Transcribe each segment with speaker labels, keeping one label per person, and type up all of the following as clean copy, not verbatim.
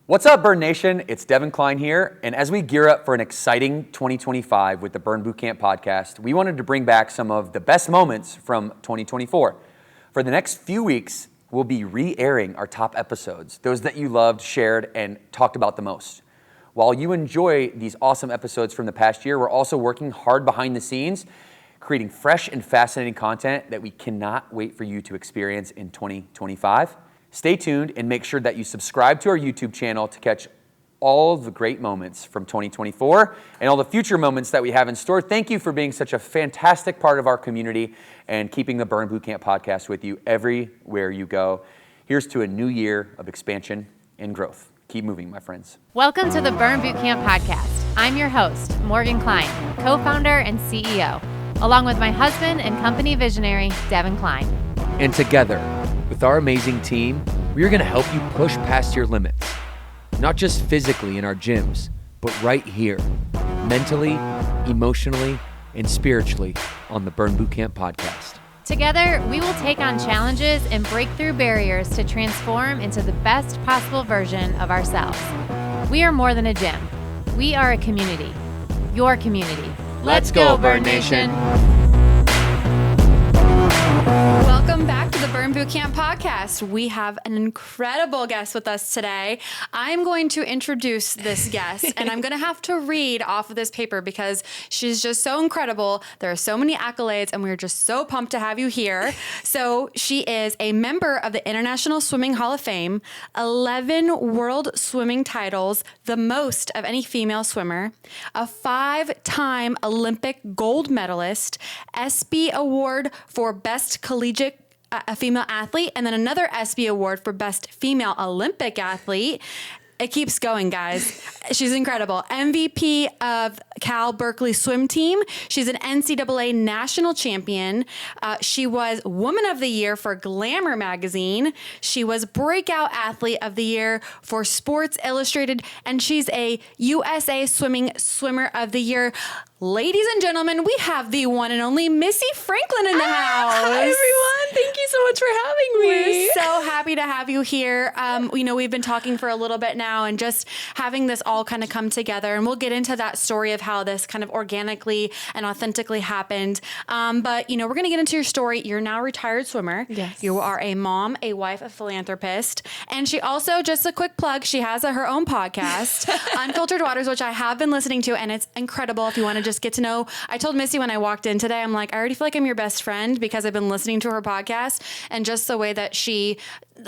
Speaker 1: What's up, Burn Nation? It's Devin Klein here, and as we gear up for an exciting 2025 with the Burn Bootcamp podcast, we wanted to bring back some of the best moments from 2024. For the next few weeks, we'll be re-airing our top episodes, those that you loved, shared, and talked about the most. While you enjoy these awesome episodes from the past year, we're also working hard behind the scenes, creating fresh and fascinating content that we cannot wait for you to experience in 2025. Stay tuned and make sure that you subscribe to our YouTube channel to catch all the great moments from 2024 and all the future moments that we have in store. Thank you for being such a fantastic part of our community and keeping the Burn Bootcamp podcast with you everywhere you go. Here's to a new year of expansion and growth. Keep moving, my friends.
Speaker 2: Welcome to the Burn Bootcamp podcast. I'm your host, Morgan Klein, co-founder and CEO, along with my husband and company visionary, Devin Klein.
Speaker 1: And together, with our amazing team, we are going to help you push past your limits, not just physically in our gyms, but right here, mentally, emotionally, and spiritually on the Burn Bootcamp podcast.
Speaker 2: Together, we will take on challenges and break through barriers to transform into the best possible version of ourselves. We are more than a gym. We are a community. Your community. Let's go, Burn Nation.
Speaker 3: Welcome back to the Burn Bootcamp podcast. We have an incredible guest with us today. I'm going to introduce this guest, and I'm going to have to read off of this paper because she's just so incredible. There are so many accolades, and we're just so pumped to have you here. So she is a member of the International Swimming Hall of Fame, 11 world swimming titles, the most of any female swimmer, a 5-time Olympic gold medalist, ESPY Award for Best Collegiate a female athlete, and then another ESPY award for best female Olympic athlete. It keeps going, guys. She's incredible. MVP of Cal Berkeley swim team. She's an NCAA national champion. She was Woman of the Year for Glamour magazine. She was Breakout Athlete of the Year for Sports Illustrated, and she's a USA Swimming Swimmer of the Year. Ladies and gentlemen, we have the one and only Missy Franklin in the house.
Speaker 4: Hi, everyone. Thank you so much for having me.
Speaker 3: We're so happy to have you here. We've been talking for a little bit now and just having this all kind of come together. And we'll get into that story of how this kind of organically and authentically happened. But we're going to get into your story. You're now a retired swimmer.
Speaker 4: Yes.
Speaker 3: You are a mom, a wife, a philanthropist. And she also, just a quick plug, she has her own podcast, Unfiltered Waters, which I have been listening to. And it's incredible if you want to just get to know. I told Missy when I walked in today, I'm like, I already feel like I'm your best friend because I've been listening to her podcast and just the way that she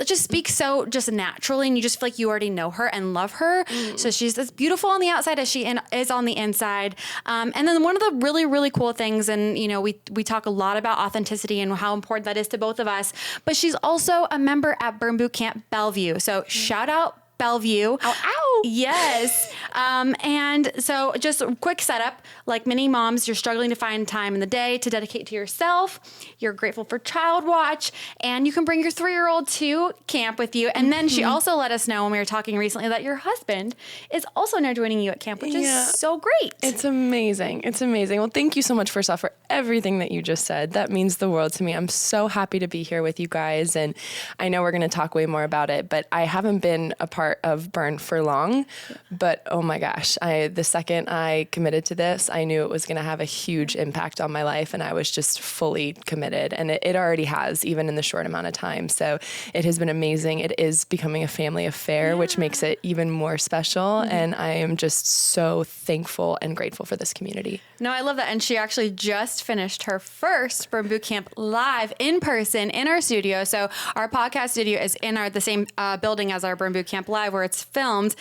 Speaker 3: just speaks so just naturally, and you just feel like you already know her and love her. So she's as beautiful on the outside as she is on the inside. And then one of the really, really cool things, and we talk a lot about authenticity and how important that is to both of us, but she's also a member at Burn Bootcamp Bellevue. So shout out Bellevue.
Speaker 4: Ow, ow.
Speaker 3: Yes. And so just a quick setup, like many moms, you're struggling to find time in the day to dedicate to yourself. You're grateful for Child Watch, and you can bring your 3-year-old to camp with you. And then she also let us know when we were talking recently that your husband is also now joining you at camp, which is so great.
Speaker 4: It's amazing. It's amazing. Well, thank you so much, first off, for everything that you just said. That means the world to me. I'm so happy to be here with you guys. And I know we're going to talk way more about it, but I haven't been a part of Burn for long, but oh my gosh, the second I committed to this, I knew it was going to have a huge impact on my life, and I was just fully committed, and it already has, even in the short amount of time. So it has been amazing. It is becoming a family affair, which makes it even more special, and I am just so thankful and grateful for this community.
Speaker 3: No, I love that. And she actually just finished her first Burn Bootcamp live in person in our studio. So our podcast studio is in the same building as our Burn Bootcamp live where it's filmed.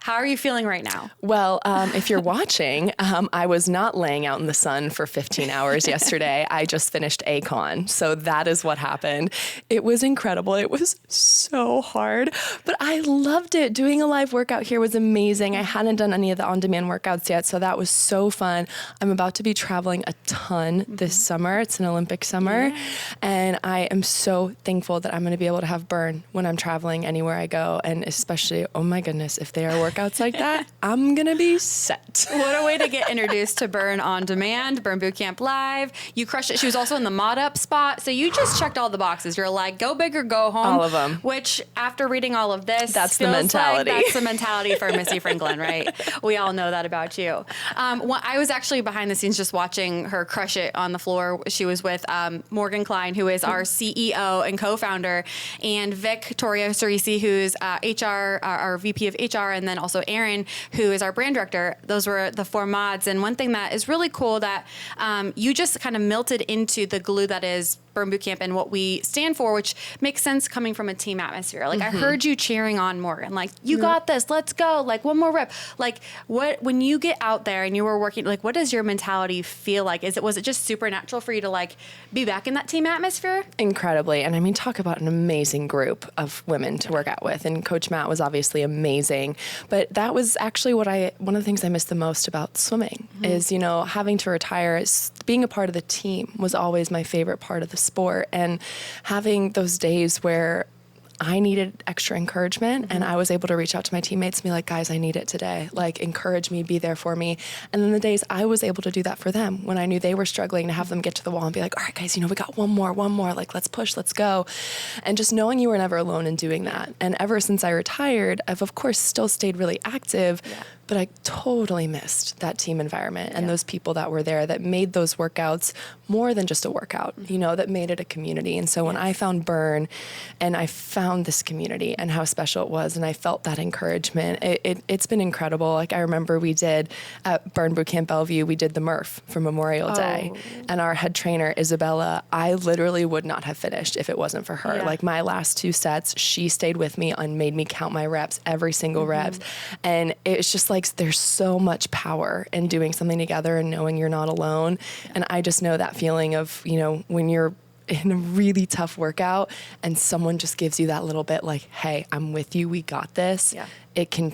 Speaker 3: How are you feeling right now?
Speaker 4: Well, if you're watching, I was not laying out in the sun for 15 hours yesterday. I just finished ACON. So that is what happened. It was incredible. It was so hard, but I loved it. Doing a live workout here was amazing. I hadn't done any of the on-demand workouts yet, so that was so fun. I'm about to be traveling a ton this summer. It's an Olympic summer, and I am so thankful that I'm going to be able to have Burn when I'm traveling anywhere I go, and especially, oh my goodness, if they are workouts like that, I'm going to be set.
Speaker 3: What a way to get introduced to Burn on Demand, Burn Bootcamp Live. You crushed it. She was also in the mod up spot. So you just checked all the boxes. You're like, go big or go home.
Speaker 4: All of them.
Speaker 3: Which, after reading all of this,
Speaker 4: that's the
Speaker 3: feels
Speaker 4: mentality.
Speaker 3: Like that's the mentality for Missy Franklin, right? We all know that about you. I was actually behind the scenes just watching her crush it on the floor. She was with Morgan Klein, who is our CEO and co-founder, and Victoria Cerisi, who's HR, our VP of HR, and then also Aaron, who is our brand director. Those were the 4 mods. And one thing that is really cool that you just kind of melted into the glue that is Burn Bootcamp and what we stand for, which makes sense coming from a team atmosphere. Like I heard you cheering on Morgan, like, you got this, let's go, like one more rep. Like when you get out there and you were working, like what does your mentality feel like? Was it just supernatural for you to like be back in that team atmosphere?
Speaker 4: Incredibly. And I mean, talk about an amazing group of women to work out with. And Coach Matt was obviously amazing, but that was actually one of the things I missed the most about swimming is, having to retire, being a part of the team was always my favorite part of the sport, and having those days where I needed extra encouragement and I was able to reach out to my teammates and be like, guys, I need it today. Like, encourage me, be there for me. And then the days I was able to do that for them when I knew they were struggling, to have them get to the wall and be like, all right, guys, we got one more, like, let's push, let's go. And just knowing you were never alone in doing that. And ever since I retired, I've of course still stayed really active, but I totally missed that team environment and those people that were there that made those workouts more than just a workout, that made it a community. And so when I found Burn and I found this community and how special it was, and I felt that encouragement, it's been incredible. Like I remember we did at Burn Bootcamp Bellevue, we did the Murph for Memorial Day, and our head trainer, Isabella, I literally would not have finished if it wasn't for her. Like my last 2 sets, she stayed with me and made me count my reps, every single reps. And it's just like, there's so much power in doing something together and knowing you're not alone. And I just know that feeling of, when you're in a really tough workout and someone just gives you that little bit like, hey, I'm with you, we got this. It can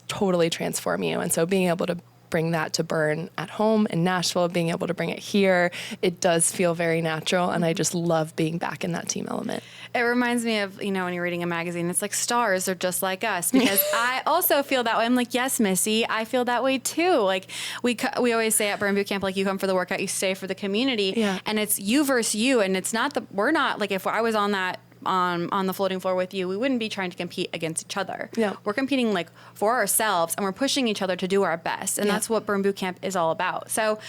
Speaker 4: totally transform you. And so being able to bring that to Burn at home in Nashville, being able to bring it here, it does feel very natural. And I just love being back in that team element.
Speaker 3: It reminds me of, when you're reading a magazine, it's like stars are just like us, because I also feel that way. I'm like, yes, Missy, I feel that way too. Like we always say at Burn Bootcamp, like you come for the workout, you stay for the community, and it's you versus you. And it's not we're not like, if I was on that, on the floating floor with you, we wouldn't be trying to compete against each other. We're competing like for ourselves, and we're pushing each other to do our best. And that's what Burn Bootcamp is all about. So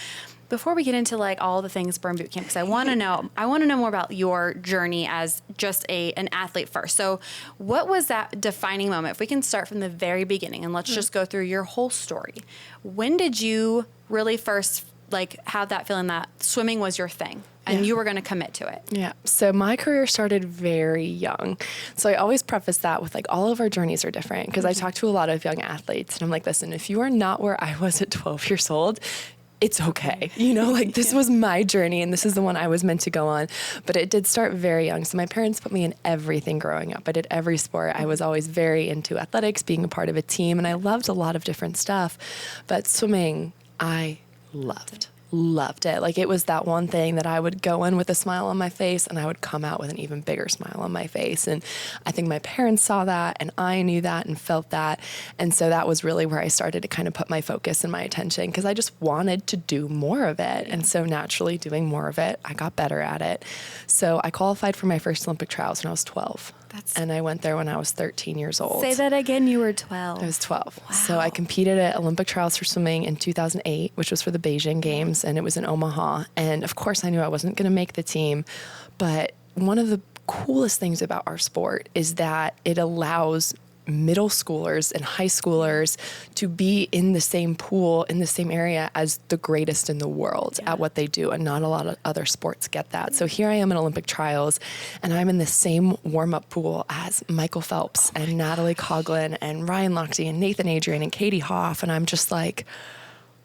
Speaker 3: before we get into like all the things Burn Bootcamp, because I want to know more about your journey as just an athlete first. So what was that defining moment? If we can start from the very beginning and let's just go through your whole story. When did you really first like have that feeling that swimming was your thing and you were going to commit to it?
Speaker 4: Yeah. So my career started very young. So I always preface that with like, all of our journeys are different, because I talk to a lot of young athletes and I'm like, listen, if you are not where I was at 12 years old, it's okay. Like this was my journey and this is the one I was meant to go on. But it did start very young. So my parents put me in everything growing up. I did every sport. I was always very into athletics, being a part of a team, and I loved a lot of different stuff. But swimming, I loved it. Like it was that one thing that I would go in with a smile on my face and I would come out with an even bigger smile on my face. And I think my parents saw that and I knew that and felt that. And so that was really where I started to kind of put my focus and my attention, because I just wanted to do more of it. And so naturally doing more of it, I got better at it. So I qualified for my first Olympic trials when I was 12. And I went there when I was 13 years old.
Speaker 3: Say that again, you were 12.
Speaker 4: I was 12.
Speaker 3: Wow.
Speaker 4: So I competed at Olympic trials for swimming in 2008, which was for the Beijing Games, and it was in Omaha. And of course I knew I wasn't going to make the team, but one of the coolest things about our sport is that it allows middle schoolers and high schoolers to be in the same pool, in the same area as the greatest in the world at what they do. And not a lot of other sports get that. So here I am in Olympic trials and I'm in the same warm-up pool as Michael Phelps and Natalie Coughlin and Ryan Lochte and Nathan Adrian and Katie Hoff. And I'm just like,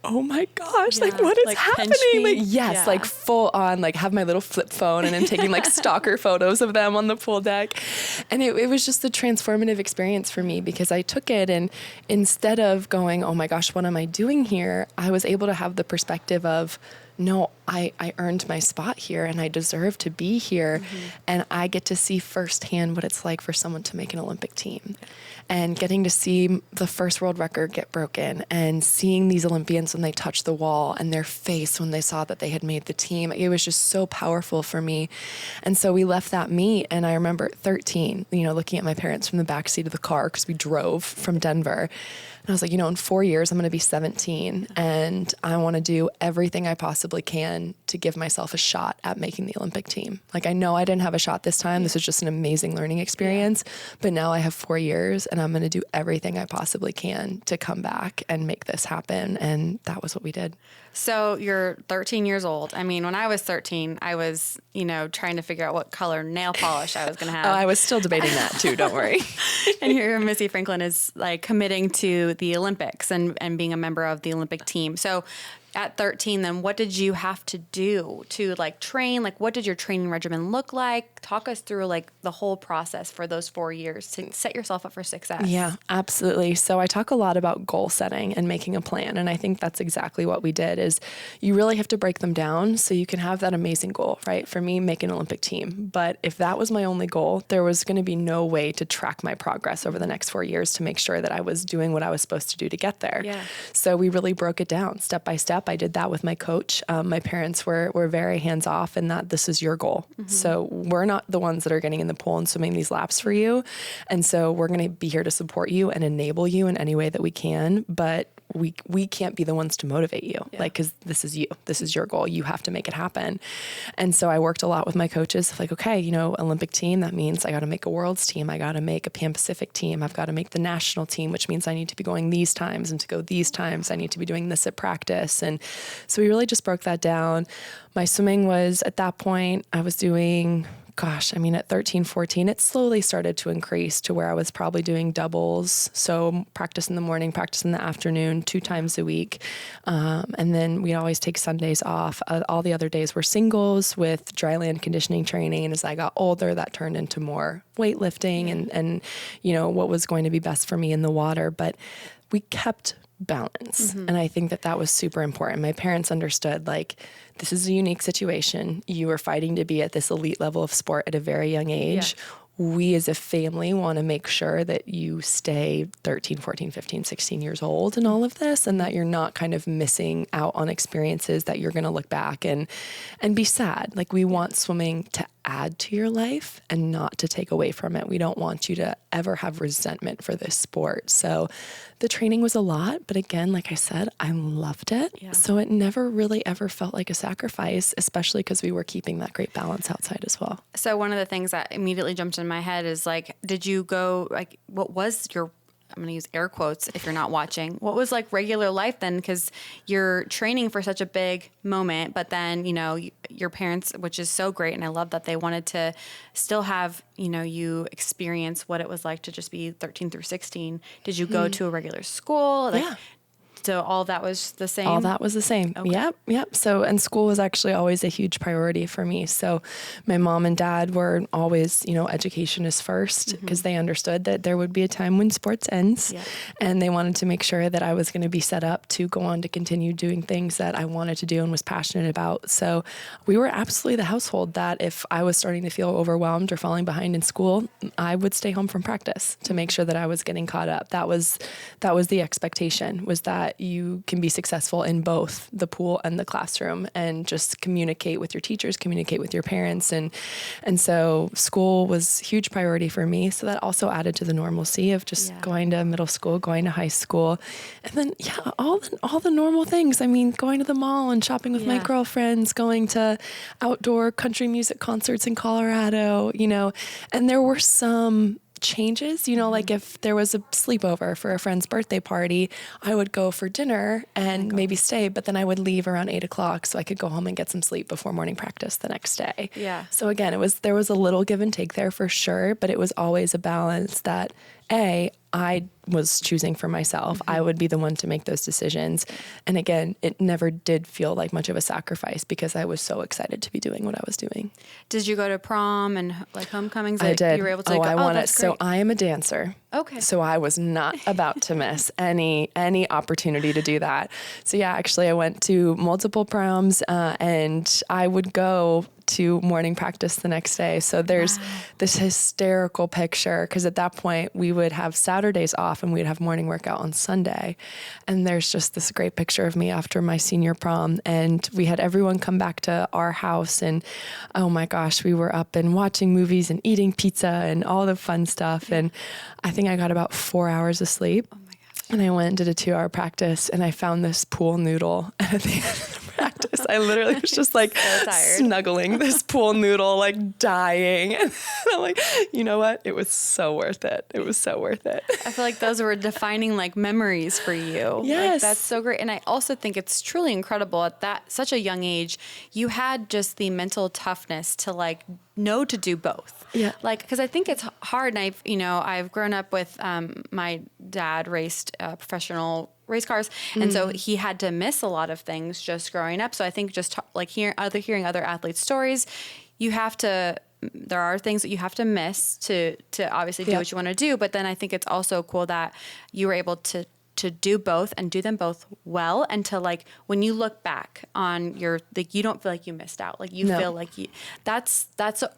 Speaker 4: oh my gosh, like what is
Speaker 3: like,
Speaker 4: happening? Like, yes, like full on, like have my little flip phone and I'm taking like stalker photos of them on the pool deck. And it was just a transformative experience for me, because I took it and instead of going, oh my gosh, what am I doing here? I was able to have the perspective of, no, I earned my spot here and I deserve to be here. And I get to see firsthand what it's like for someone to make an Olympic team. And getting to see the first world record get broken and seeing these Olympians when they touched the wall and their face when they saw that they had made the team, it was just so powerful for me. And so we left that meet, and I remember at 13, looking at my parents from the backseat of the car because we drove from Denver. And I was like, in 4 years, I'm going to be 17, and I want to do everything I possibly can to give myself a shot at making the Olympic team. Like, I know I didn't have a shot this time. This was just an amazing learning experience, but now I have 4 years, and I'm going to do everything I possibly can to come back and make this happen. And that was what we did.
Speaker 3: So you're 13 years old. I mean, when I was 13, I was, trying to figure out what color nail polish I was going to have.
Speaker 4: Oh, I was still debating that too. Don't worry.
Speaker 3: And here Missy Franklin is like committing to the Olympics and being a member of the Olympic team. So at 13, then what did you have to do to like train? Like, what did your training regimen look like? Talk us through like the whole process for those 4 years to set yourself up for success.
Speaker 4: Yeah, absolutely. So I talk a lot about goal setting and making a plan. And I think that's exactly what we did is you really have to break them down so you can have that amazing goal, right? For me, make an Olympic team. But if that was my only goal, there was going to be no way to track my progress over the next 4 years to make sure that I was doing what I was supposed to do to get there.
Speaker 3: Yeah.
Speaker 4: So we really broke it down step by step. I did that with my coach. My parents were very hands-off in that this is your goal. So we're not the ones that are getting in the pool and swimming these laps for you. And so we're going to be here to support you and enable you in any way that we can. But we can't be the ones to motivate you, like, because this is you. This is your goal. You have to make it happen. And so I worked a lot with my coaches, like, okay, Olympic team, that means I got to make a world's team. I got to make a Pan Pacific team. I've got to make the national team, which means I need to be going these times, and to go these times, I need to be doing this at practice. And so we really just broke that down. My swimming was, at that point, I was doing, at 13, 14, it slowly started to increase to where I was probably doing doubles. So practice in the morning, practice in the afternoon, 2 times a week. And then we'd always take Sundays off. All the other days were singles with dry land conditioning training. And as I got older, that turned into more weightlifting and what was going to be best for me in the water. But we kept balance. And I think that was super important. My parents understood, like, this is a unique situation. You are fighting to be at this elite level of sport at a very young age. Yeah. We as a family want to make sure that you stay 13, 14, 15, 16 years old in all of this, and that you're not kind of missing out on experiences that you're going to look back and be sad. Like, we want swimming to add to your life and not to take away from it. We don't want you to ever have resentment for this sport. So the training was a lot, but again, like I said, I loved it. Yeah. So it never really ever felt like a sacrifice, especially because we were keeping that great balance outside as well.
Speaker 3: So one of the things that immediately jumped in my head is like, did you go, like, what was your, I'm going to use air quotes if you're not watching, what was like regular life then? Because you're training for such a big moment, but then, your parents, which is so great, and I love that they wanted to still have, you experience what it was like to just be 13 through 16. Did you go to a regular school? Like,
Speaker 4: yeah.
Speaker 3: So all that was the same?
Speaker 4: All that was the same. Okay. Yep. So, and school was actually always a huge priority for me. So my mom and dad were always, education is first, because they understood that there would be a time when sports ends, and they wanted to make sure that I was going to be set up to go on to continue doing things that I wanted to do and was passionate about. So we were absolutely the household that if I was starting to feel overwhelmed or falling behind in school, I would stay home from practice to make sure that I was getting caught up. That was the expectation, was that you can be successful in both the pool and the classroom, and just communicate with your teachers, communicate with your parents. And so school was a huge priority for me. So that also added to the normalcy of just going to middle school, going to high school. And then, all the normal things. I mean, going to the mall and shopping with my girlfriends, going to outdoor country music concerts in Colorado, and there were some changes, like if there was a sleepover for a friend's birthday party, I would go for dinner and maybe stay, but then I would leave around 8:00 so I could go home and get some sleep before morning practice the next day. Yeah. So again, there was a little give and take there for sure, but it was always a balance that I was choosing for myself. I would be the one to make those decisions. And again, it never did feel like much of a sacrifice because I was so excited to be doing what I was doing.
Speaker 3: Did you go to prom and like homecomings?
Speaker 4: I did.
Speaker 3: You were able to
Speaker 4: I wanted.
Speaker 3: that's great.
Speaker 4: So I am a dancer.
Speaker 3: Okay.
Speaker 4: So I was not about to miss any opportunity to do that. So yeah, actually I went to multiple proms and I would go to morning practice the next day. So there's this hysterical picture because at that point we would have Saturdays off and we'd have morning workout on Sunday. And there's just this great picture of me after my senior prom. And we had everyone come back to our house and oh my gosh, we were up and watching movies and eating pizza and all the fun stuff. And I think I got about 4 hours of sleep. And I went and did a 2-hour practice and I found this pool noodle at the end of the practice. I literally was just like snuggling this pool noodle, like dying. And I'm like, you know what? It was so worth it. It was so worth it.
Speaker 3: I feel like those were defining like memories for you.
Speaker 4: Yes.
Speaker 3: Like, that's so great. And I also think it's truly incredible at that such a young age, you had just the mental toughness to like know to do both.
Speaker 4: Yeah.
Speaker 3: Like, cause I think it's hard. And I've grown up with, my dad raced professional race cars. And so he had to miss a lot of things just growing up. So I think just like hearing other athletes' stories, there are things that you have to miss to obviously do what you want to do. But then I think it's also cool that you were able to do both and do them both well. And to like, when you look back on your, like, you don't feel like you missed out. Like you feel like that's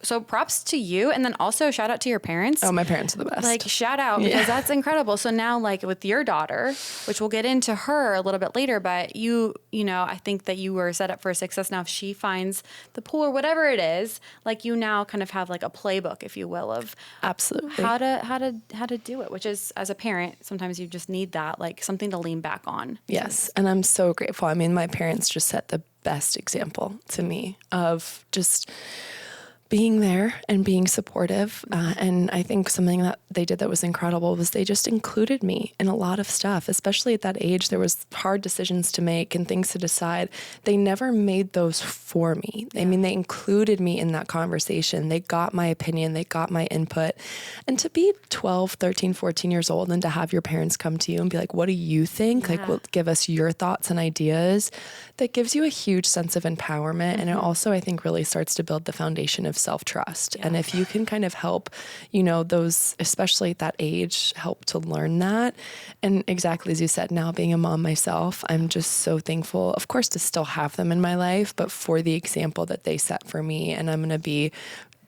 Speaker 3: so props to you. And then also shout out to your parents.
Speaker 4: Oh, my parents are the best.
Speaker 3: Like shout out because that's incredible. So now like with your daughter, which we'll get into her a little bit later, but you know, I think that you were set up for success. Now, if she finds the pool or whatever it is, like you now kind of have like a playbook, if you will, of
Speaker 4: absolutely
Speaker 3: how to do it, which is, as a parent, sometimes you just need that, like something to lean back on.
Speaker 4: Yes. And I'm so grateful. I mean, my parents just set the best example to me of just being there and being supportive. And I think something that they did that was incredible was they just included me in a lot of stuff, especially at that age. There was hard decisions to make and things to decide. They never made those for me. I mean, they included me in that conversation. They got my opinion. They got my input. And to be 12, 13, 14 years old and to have your parents come to you and be like, what do you think? Like, well, give us your thoughts and ideas. That gives you a huge sense of empowerment. And it also, I think, really starts to build the foundation of self-trust. And if you can kind of help, those, especially at that age, help to learn that. And exactly as you said, now being a mom myself, I'm just so thankful, of course, to still have them in my life, but for the example that they set for me. And I'm going to be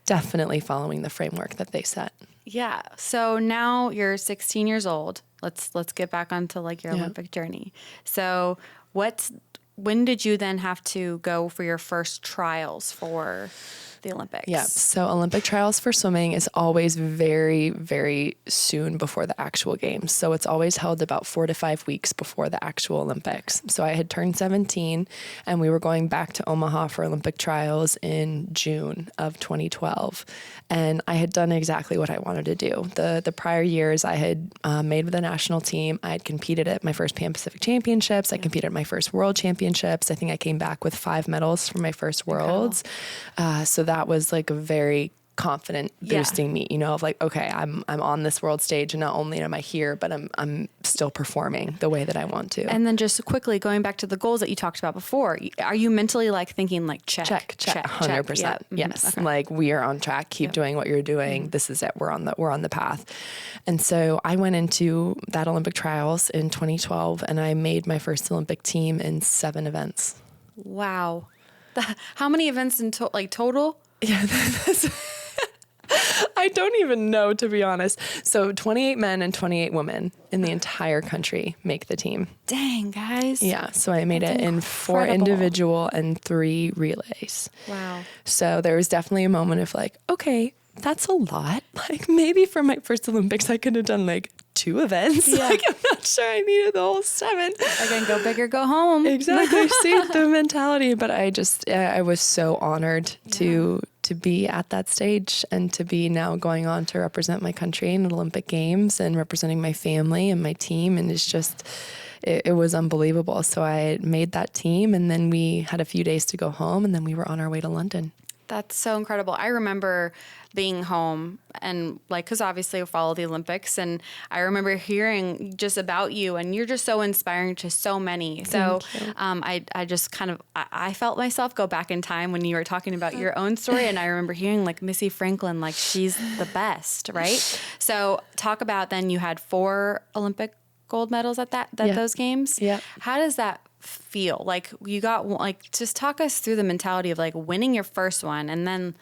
Speaker 4: definitely following the framework that they set.
Speaker 3: Yeah. So now you're 16 years old. Let's get back onto like your Olympic journey. So when did you then have to go for your first trials for the Olympics?
Speaker 4: Yeah. So Olympic trials for swimming is always very, very soon before the actual games. So it's always held about 4 to 5 weeks before the actual Olympics. So I had turned 17 and we were going back to Omaha for Olympic trials in June of 2012. And I had done exactly what I wanted to do. The prior years I had made with the national team. I had competed at my first Pan Pacific Championships. I competed at my first World Championships. I think I came back with 5 medals from my first Worlds. So that was like a very confident boosting me, of like, okay, I'm on this world stage and not only am I here, but I'm still performing the way that I want to.
Speaker 3: And then just quickly going back to the goals that you talked about before, are you mentally like thinking like check
Speaker 4: 100%.
Speaker 3: Yeah.
Speaker 4: Yes.
Speaker 3: Okay.
Speaker 4: Like we are on track, keep doing what you're doing. This is it. We're on the path. And so I went into that Olympic trials in 2012 and I made my first Olympic team in 7 events.
Speaker 3: Wow. How many events in total?
Speaker 4: Yeah, I don't even know, to be honest. So 28 men and 28 women in the entire country make the team.
Speaker 3: Dang, guys.
Speaker 4: Yeah, so I made it in 4 individual and 3 relays.
Speaker 3: Wow.
Speaker 4: So there was definitely a moment of like, okay, that's a lot. Like maybe for my first Olympics, I could have done like 2 events. Yeah. Like I'm not sure I needed the whole 7.
Speaker 3: Again, go big or go home.
Speaker 4: Exactly. See the mentality. But I was so honored to be at that stage and to be now going on to represent my country in the Olympic Games and representing my family and my team. And it's just, it was unbelievable. So I made that team and then we had a few days to go home and then we were on our way to London.
Speaker 3: That's so incredible. I remember being home and like, cause obviously I follow the Olympics, and I remember hearing just about you, and you're just so inspiring to so many. So, I just kind of, I felt myself go back in time when you were talking about your own story. And I remember hearing like Missy Franklin, like she's the best, right? So talk about, then you had 4 Olympic gold medals at those games.
Speaker 4: Yeah.
Speaker 3: How does that feel? Like you got, like, just talk us through the mentality of like winning your first one, and then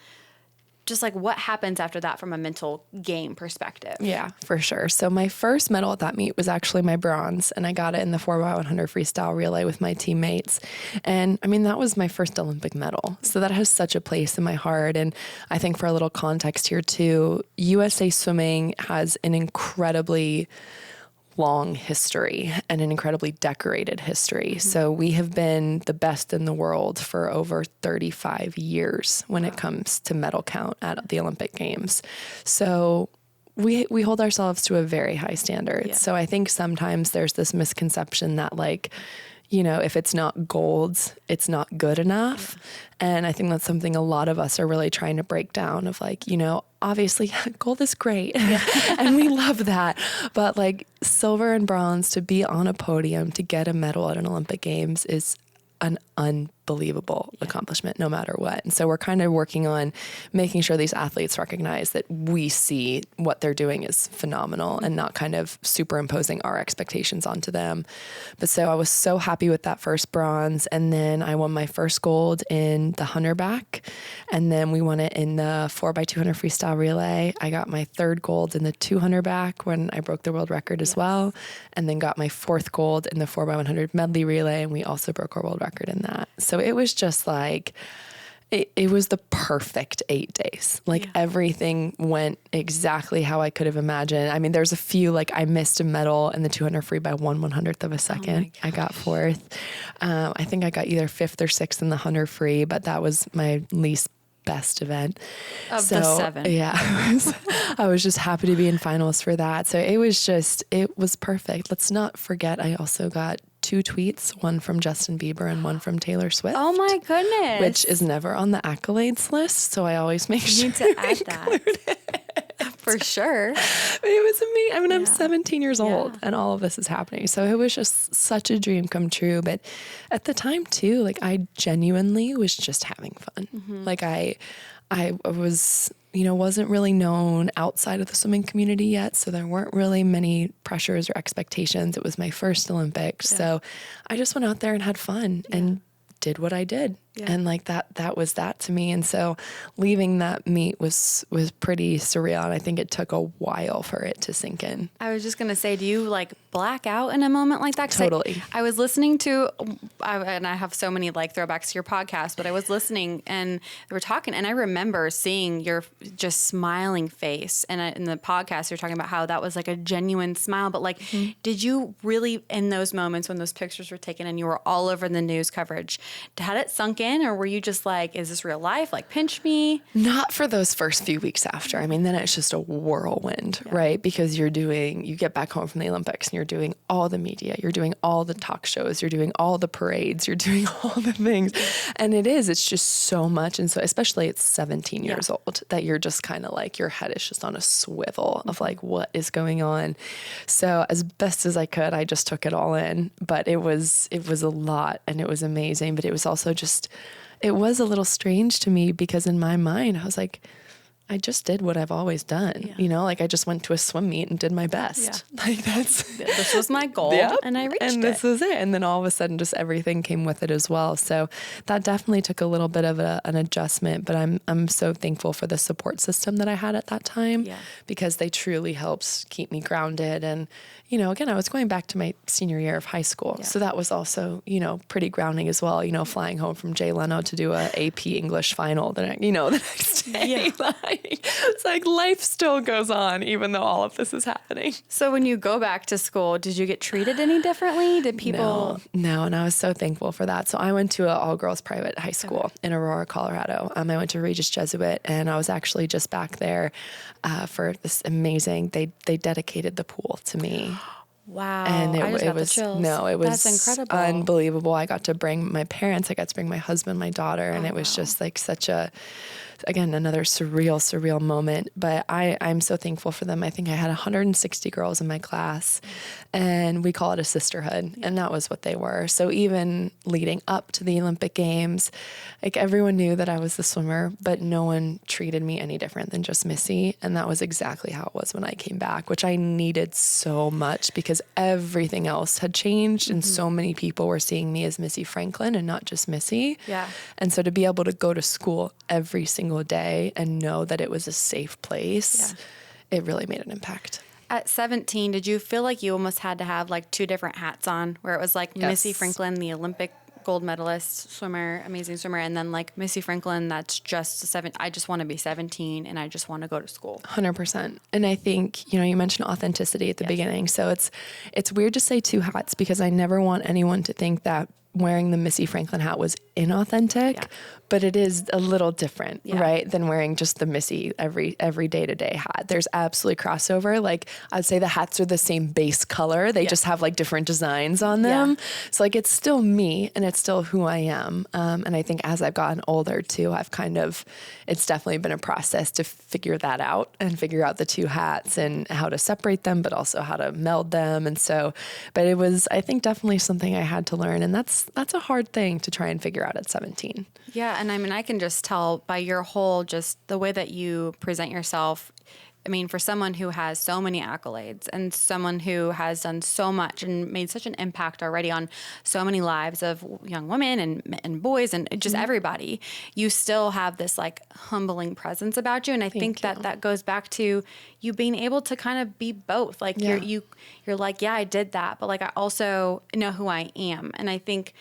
Speaker 3: just like what happens after that from a mental game perspective.
Speaker 4: Yeah, for sure. So my first medal at that meet was actually my bronze, and I got it in the 4x100 freestyle relay with my teammates. And I mean, that was my first Olympic medal. So that has such a place in my heart. And I think for a little context here too, USA Swimming has an incredibly long history and an incredibly decorated history. So we have been the best in the world for over 35 years when it comes to medal count at the Olympic Games. So we hold ourselves to a very high standard.
Speaker 3: Yeah.
Speaker 4: So I think sometimes there's this misconception that like, you know, if it's not golds, it's not good enough. And I think that's something a lot of us are really trying to break down of like, you know, obviously gold is great and we love that. But like silver and bronze, to be on a podium, to get a medal at an Olympic Games is an unbelievable accomplishment no matter what. And so we're kind of working on making sure these athletes recognize that we see what they're doing is phenomenal and not kind of superimposing our expectations onto them. But so I was so happy with that first bronze. And then I won my first gold in the 100 back. And then we won it in the 4x200 freestyle relay. I got my third gold in the 200 back when I broke the world record as well. And then got my fourth gold in the 4x100 medley relay. And we also broke our world record in that. So it was just like, it was the perfect 8 days. Like everything went exactly how I could have imagined. I mean, there's a few, like I missed a medal in the 200 free by 1/100th of a second. I got 4th. I think I got either 5th or 6th in the 100 free, but that was my least best event.
Speaker 3: Of the 7.
Speaker 4: Yeah. I was just happy to be in finals for that. So it was perfect. Let's not forget, I also got 2 tweets, one from Justin Bieber and one from Taylor Swift.
Speaker 3: Oh my goodness.
Speaker 4: Which is never on the accolades list, so I always make sure
Speaker 3: need to add that. For sure.
Speaker 4: But it was amazing. I mean, I'm 17 years old and all of this is happening. So it was just such a dream come true. But at the time too, like I genuinely was just having fun. Like I was, you know, wasn't really known outside of the swimming community yet. So there weren't really many pressures or expectations. It was my first Olympics. So I just went out there and had fun and did what I did. And like that was that to me. And so leaving that meet was pretty surreal. And I think it took a while for it to sink in.
Speaker 3: I was just going to say, do you like black out in a moment like that?
Speaker 4: Totally.
Speaker 3: I was listening to, and I have so many like throwbacks to your podcast, but I was listening and they were talking, and I remember seeing your just smiling face. And in the podcast, you're talking about how that was like a genuine smile. But like, did you really, in those moments when those pictures were taken and you were all over the news coverage, had it sunk in, or were you just like, is this real life? Like, pinch me?
Speaker 4: Not for those first few weeks after. I mean, then it's just a whirlwind, right? Because you get back home from the Olympics and you're doing all the media, you're doing all the talk shows, you're doing all the parades, you're doing all the things. And it's just so much. And so especially at 17 years old, that you're just kind of like, your head is just on a swivel of like, what is going on? So as best as I could, I just took it all in. But it was a lot and it was amazing. But it was also just, it was a little strange to me because in my mind, I was like, I just did what I've always done. You know, like I just went to a swim meet and did my best. Like
Speaker 3: This was my goal and I reached it.
Speaker 4: And this was it. And then all of a sudden just everything came with it as well. So that definitely took a little bit of an adjustment, but I'm so thankful for the support system that I had at that time because they truly helped keep me grounded. And, you know, again, I was going back to my senior year of high school. So that was also, you know, pretty grounding as well, you know, flying home from Jay Leno to do a AP English final the next day. It's like life still goes on even though all of this is happening.
Speaker 3: So when you go back to school, did you get treated any differently? Did people?
Speaker 4: No, and I was so thankful for that. So I went to an all-girls private high school in Aurora, Colorado. I went to Regis Jesuit, and I was actually just back there for this amazing, they dedicated the pool to me.
Speaker 3: Wow.
Speaker 4: And
Speaker 3: I just got the
Speaker 4: was
Speaker 3: chills.
Speaker 4: it was
Speaker 3: That's incredible.
Speaker 4: unbelievable. I got to bring my parents, I got to bring my husband, my daughter, and it was just like such a, again, another surreal moment. But I'm so thankful for them. I think I had 160 girls in my class, and we call it a sisterhood, and that was what they were. So even leading up to the Olympic Games, like everyone knew that I was the swimmer, but no one treated me any different than just Missy. And that was exactly how it was when I came back, which I needed so much because everything else had changed and so many people were seeing me as Missy Franklin and not just Missy.
Speaker 3: Yeah.
Speaker 4: And so to be able to go to school every single day and know that it was a safe place, it really made an impact.
Speaker 3: At 17, did you feel like you almost had to have like two different hats on, where it was like Missy Franklin, the Olympic gold medalist swimmer, amazing swimmer, and then like Missy Franklin, that's just I just want to be 17 and I just want to go to school.
Speaker 4: 100%. And I think, you mentioned authenticity at the beginning. So it's weird to say two hats because I never want anyone to think that wearing the Missy Franklin hat was inauthentic, but it is a little different, right, than wearing just the Missy every day-to-day hat. There's absolutely crossover. Like, I'd say the hats are the same base color. They just have like different designs on them. So like, it's still me and it's still who I am. And I think as I've gotten older too, it's definitely been a process to figure that out and figure out the two hats and how to separate them, but also how to meld them. And so, but it was, I think, definitely something I had to learn. And that's a hard thing to try and figure out at 17.
Speaker 3: Yeah. And I mean, I can just tell by your whole, just the way that you present yourself. I mean, for someone who has so many accolades and someone who has done so much and made such an impact already on so many lives of young women and boys and just everybody, you still have this like humbling presence about you. And I think that goes back to you being able to kind of be both. Like you're like, yeah, I did that, but like I also know who I am. And I think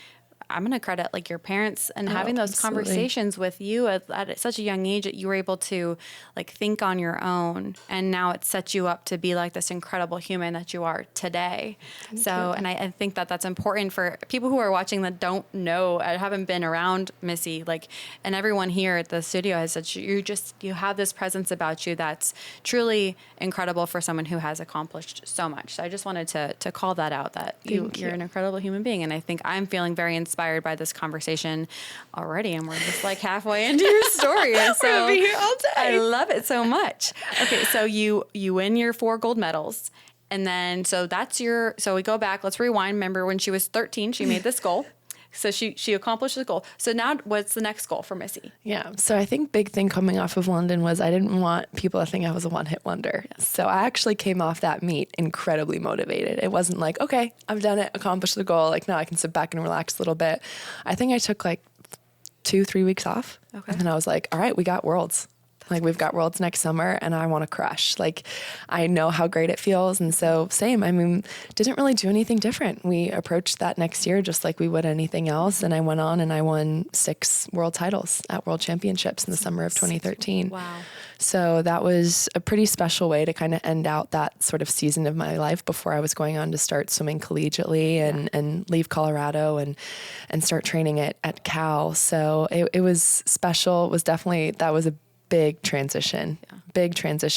Speaker 3: I'm going to credit like your parents and having those conversations with you at such a young age that you were able to like think on your own. And now it sets you up to be like this incredible human that you are today. And I think that that's important for people who are watching that don't know, haven't been around Missy, like, and everyone here at the studio has said you have this presence about you that's truly incredible for someone who has accomplished so much. So I just wanted to call that out, that you're an incredible human being. And I think I'm feeling very inspired by this conversation already, and we're just like halfway into your story. So
Speaker 4: we're gonna be here all day.
Speaker 3: I love it so much. Okay, so you win your 4 gold medals, and then so we go back. Let's rewind. Remember when she was 13, she made this goal. So she accomplished the goal. So now what's the next goal for Missy?
Speaker 4: Yeah. So I think big thing coming off of London was I didn't want people to think I was a one-hit wonder. Yes. So I actually came off that meet incredibly motivated. It wasn't like, okay, I've done it, accomplished the goal. Like, now I can sit back and relax a little bit. I think I took like 2-3 weeks off. Okay. And then I was like, all right, we got Worlds. Like, we've got Worlds next summer and I want to crush. Like, I know how great it feels. And so same, I mean, didn't really do anything different. We approached that next year just like we would anything else. And I went on and I won 6 world titles at World Championships in the summer of 2013.
Speaker 3: Wow.
Speaker 4: So that was a pretty special way to kind of end out that sort of season of my life before I was going on to start swimming collegiately and leave Colorado and start training at Cal. So it was special. It was definitely, that was a big transition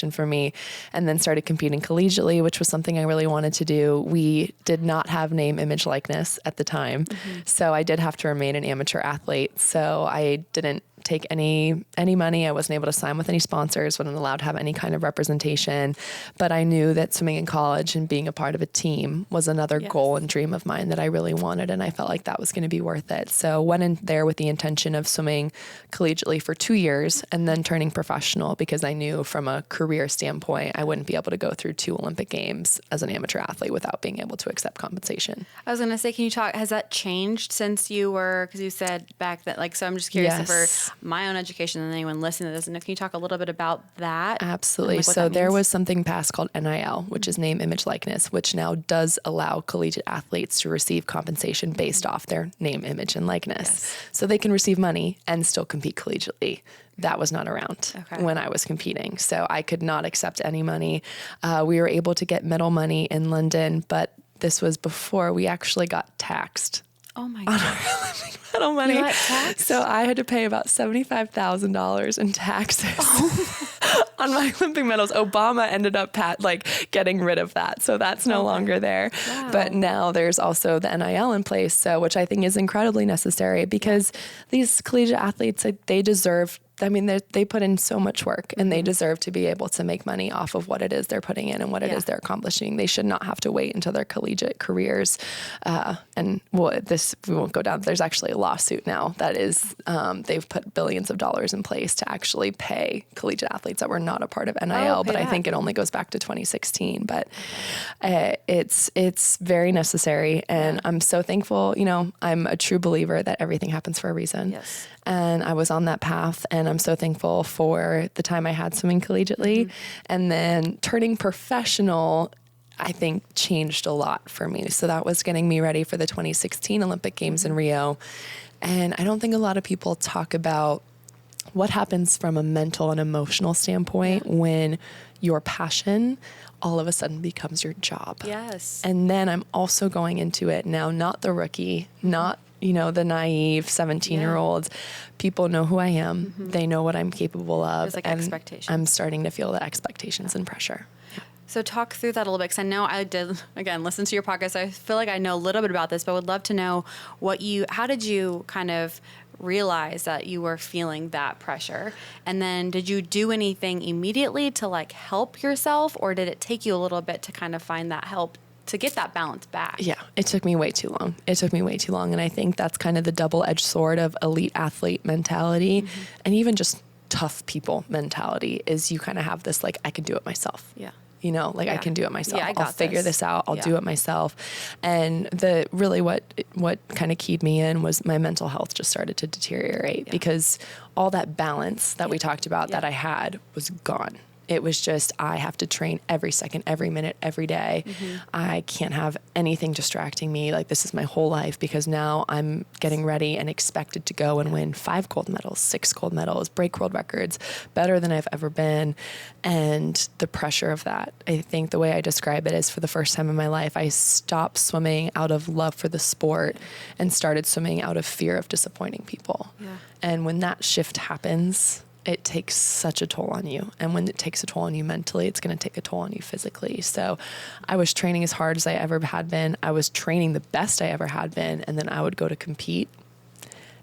Speaker 4: for me, and then started competing collegiately, which was something I really wanted to do. We did not have name, image, likeness at the time. So I did have to remain an amateur athlete. So I didn't take any money. I wasn't able to sign with any sponsors, wasn't allowed to have any kind of representation. But I knew that swimming in college and being a part of a team was another goal and dream of mine that I really wanted. And I felt like that was going to be worth it. So went in there with the intention of swimming collegiately for 2 years and then turning professional, because I knew from a career standpoint, I wouldn't be able to go through 2 Olympic Games as an amateur athlete without being able to accept compensation.
Speaker 3: I was going to say, can you talk, has that changed since you were, because you said back that, like, so I'm just curious for my own education and anyone listening to this, and can you talk a little bit about that?
Speaker 4: Absolutely. Like, so there was something passed called NIL, which is name, image, likeness, which now does allow collegiate athletes to receive compensation based off their name, image, and likeness. So they can receive money and still compete collegiately. That was not around when I was competing. So I could not accept any money. We were able to get medal money in London, but this was before we actually got taxed.
Speaker 3: Oh my God.
Speaker 4: Medal money. So I had to pay about $75,000 in taxes. on my Olympic medals. Obama ended up getting rid of that. So that's no longer there.
Speaker 3: Wow.
Speaker 4: But now there's also the NIL in place. So, which I think is incredibly necessary because these collegiate athletes, they deserve, I mean, they put in so much work and they deserve to be able to make money off of what it is they're putting in and what it is they're accomplishing. They should not have to wait until their collegiate careers. We won't go down. There's actually a lawsuit now that is, they've put billions of dollars in place to actually pay collegiate athletes that were not a part of NIL, but I think it only goes back to 2016. But it's very necessary. And I'm so thankful. You know, I'm a true believer that everything happens for a reason.
Speaker 3: Yes.
Speaker 4: And I was on that path, and I'm so thankful for the time I had swimming collegiately. And then turning professional, I think, changed a lot for me. So that was getting me ready for the 2016 Olympic Games in Rio. And I don't think a lot of people talk about what happens from a mental and emotional standpoint when your passion all of a sudden becomes your job.
Speaker 3: Yes.
Speaker 4: And then I'm also going into it now, not the rookie, not the naive 17-year-olds. People know who I am. They know what I'm capable of.
Speaker 3: There's
Speaker 4: and
Speaker 3: expectations.
Speaker 4: I'm starting to feel the expectations and pressure.
Speaker 3: So talk through that a little bit, because I know I did, again, listen to your podcast. I feel like I know a little bit about this, but would love to know how did you kind of realize that you were feeling that pressure? And then did you do anything immediately to help yourself, or did it take you a little bit to kind of find that help to get that balance back?
Speaker 4: Yeah, it took me way too long. And I think that's kind of the double-edged sword of elite athlete mentality and even just tough people mentality is you kind of have this, I can do it myself.
Speaker 3: Yeah.
Speaker 4: I can do it myself.
Speaker 3: Yeah,
Speaker 4: I'll figure this out. I'll do it myself. And what kind of keyed me in was my mental health just started to deteriorate because all that balance that we talked about that I had was gone. It was just, I have to train every second, every minute, every day. I can't have anything distracting me. This is my whole life because now I'm getting ready and expected to go and win 5 gold medals, 6 gold medals, break world records, better than I've ever been. And the pressure of that, I think the way I describe it is for the first time in my life, I stopped swimming out of love for the sport and started swimming out of fear of disappointing people.
Speaker 3: Yeah.
Speaker 4: And when that shift happens, it takes such a toll on you. And when it takes a toll on you mentally, it's going to take a toll on you physically. So I was training as hard as I ever had been. I was training the best I ever had been. And then I would go to compete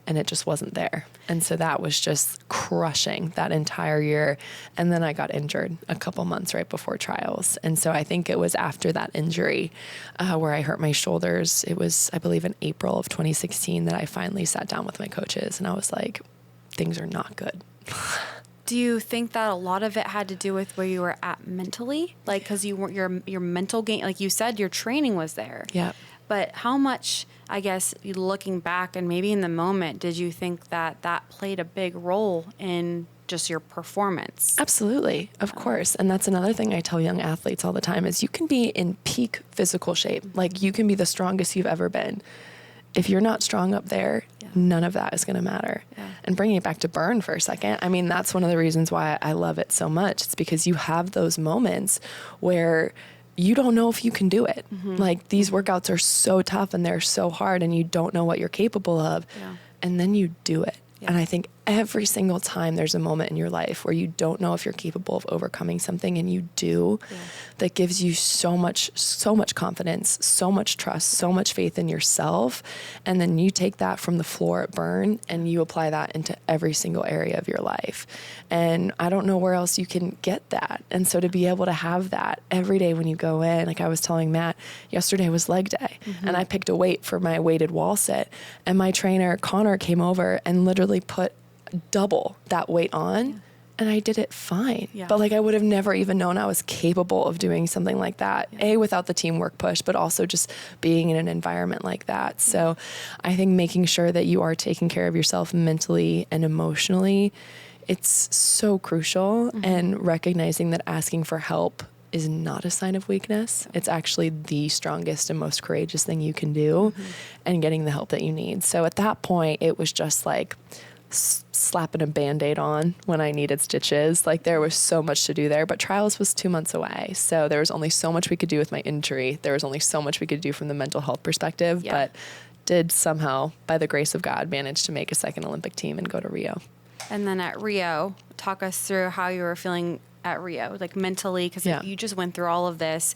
Speaker 4: and it just wasn't there. And so that was just crushing that entire year. And then I got injured a couple months right before trials. And so I think it was after that injury where I hurt my shoulders. It was, I believe, in April of 2016 that I finally sat down with my coaches and I was like, things are not good.
Speaker 3: Do you think that a lot of it had to do with where you were at mentally? Because you were your mental game, like you said, your training was there.
Speaker 4: Yeah.
Speaker 3: But how much, I guess, looking back and maybe in the moment, did you think that played a big role in just your performance?
Speaker 4: Absolutely, of course. And that's another thing I tell young athletes all the time is you can be in peak physical shape. You can be the strongest you've ever been. If you're not strong up there, none of that is going to matter. Yeah. And bringing it back to burn for a second, I mean, that's one of the reasons why I love it so much. It's because you have those moments where you don't know if you can do it. These workouts are so tough and they're so hard and you don't know what you're capable of. Yeah. And then you do it. Yeah. And I think every single time there's a moment in your life where you don't know if you're capable of overcoming something and you do, that gives you so much confidence, so much trust, so much faith in yourself. And then you take that from the floor at Burn and you apply that into every single area of your life. And I don't know where else you can get that. And so to be able to have that every day when you go in, like I was telling Matt, yesterday was leg day and I picked a weight for my weighted wall sit and my trainer, Connor, came over and literally put double that weight on and I did it fine. Yeah. But I would have never even known I was capable of doing something like that. A, without the teamwork push, but also just being in an environment like that. So I think making sure that you are taking care of yourself mentally and emotionally, it's so crucial. And recognizing that asking for help is not a sign of weakness. It's actually the strongest and most courageous thing you can do and getting the help that you need. So at that point, it was just slapping a Band-Aid on when I needed stitches. There was so much to do there, but trials was 2 months away. So there was only so much we could do with my injury. There was only so much we could do from the mental health perspective, but did somehow, by the grace of God, manage to make a second Olympic team and go to Rio.
Speaker 3: And then at Rio, talk us through how you were feeling at Rio, like mentally, because you just went through all of this.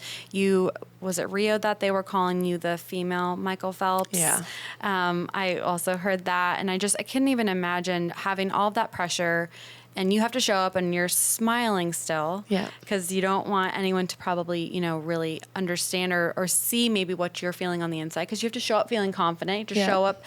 Speaker 3: Was it Rio that they were calling you the female Michael Phelps?
Speaker 4: Yeah.
Speaker 3: I also heard that, and I couldn't even imagine having all of that pressure, and you have to show up and you're smiling still.
Speaker 4: Yeah.
Speaker 3: Because you don't want anyone to probably, really understand or see maybe what you're feeling on the inside, because you have to show up feeling confident. You have to show up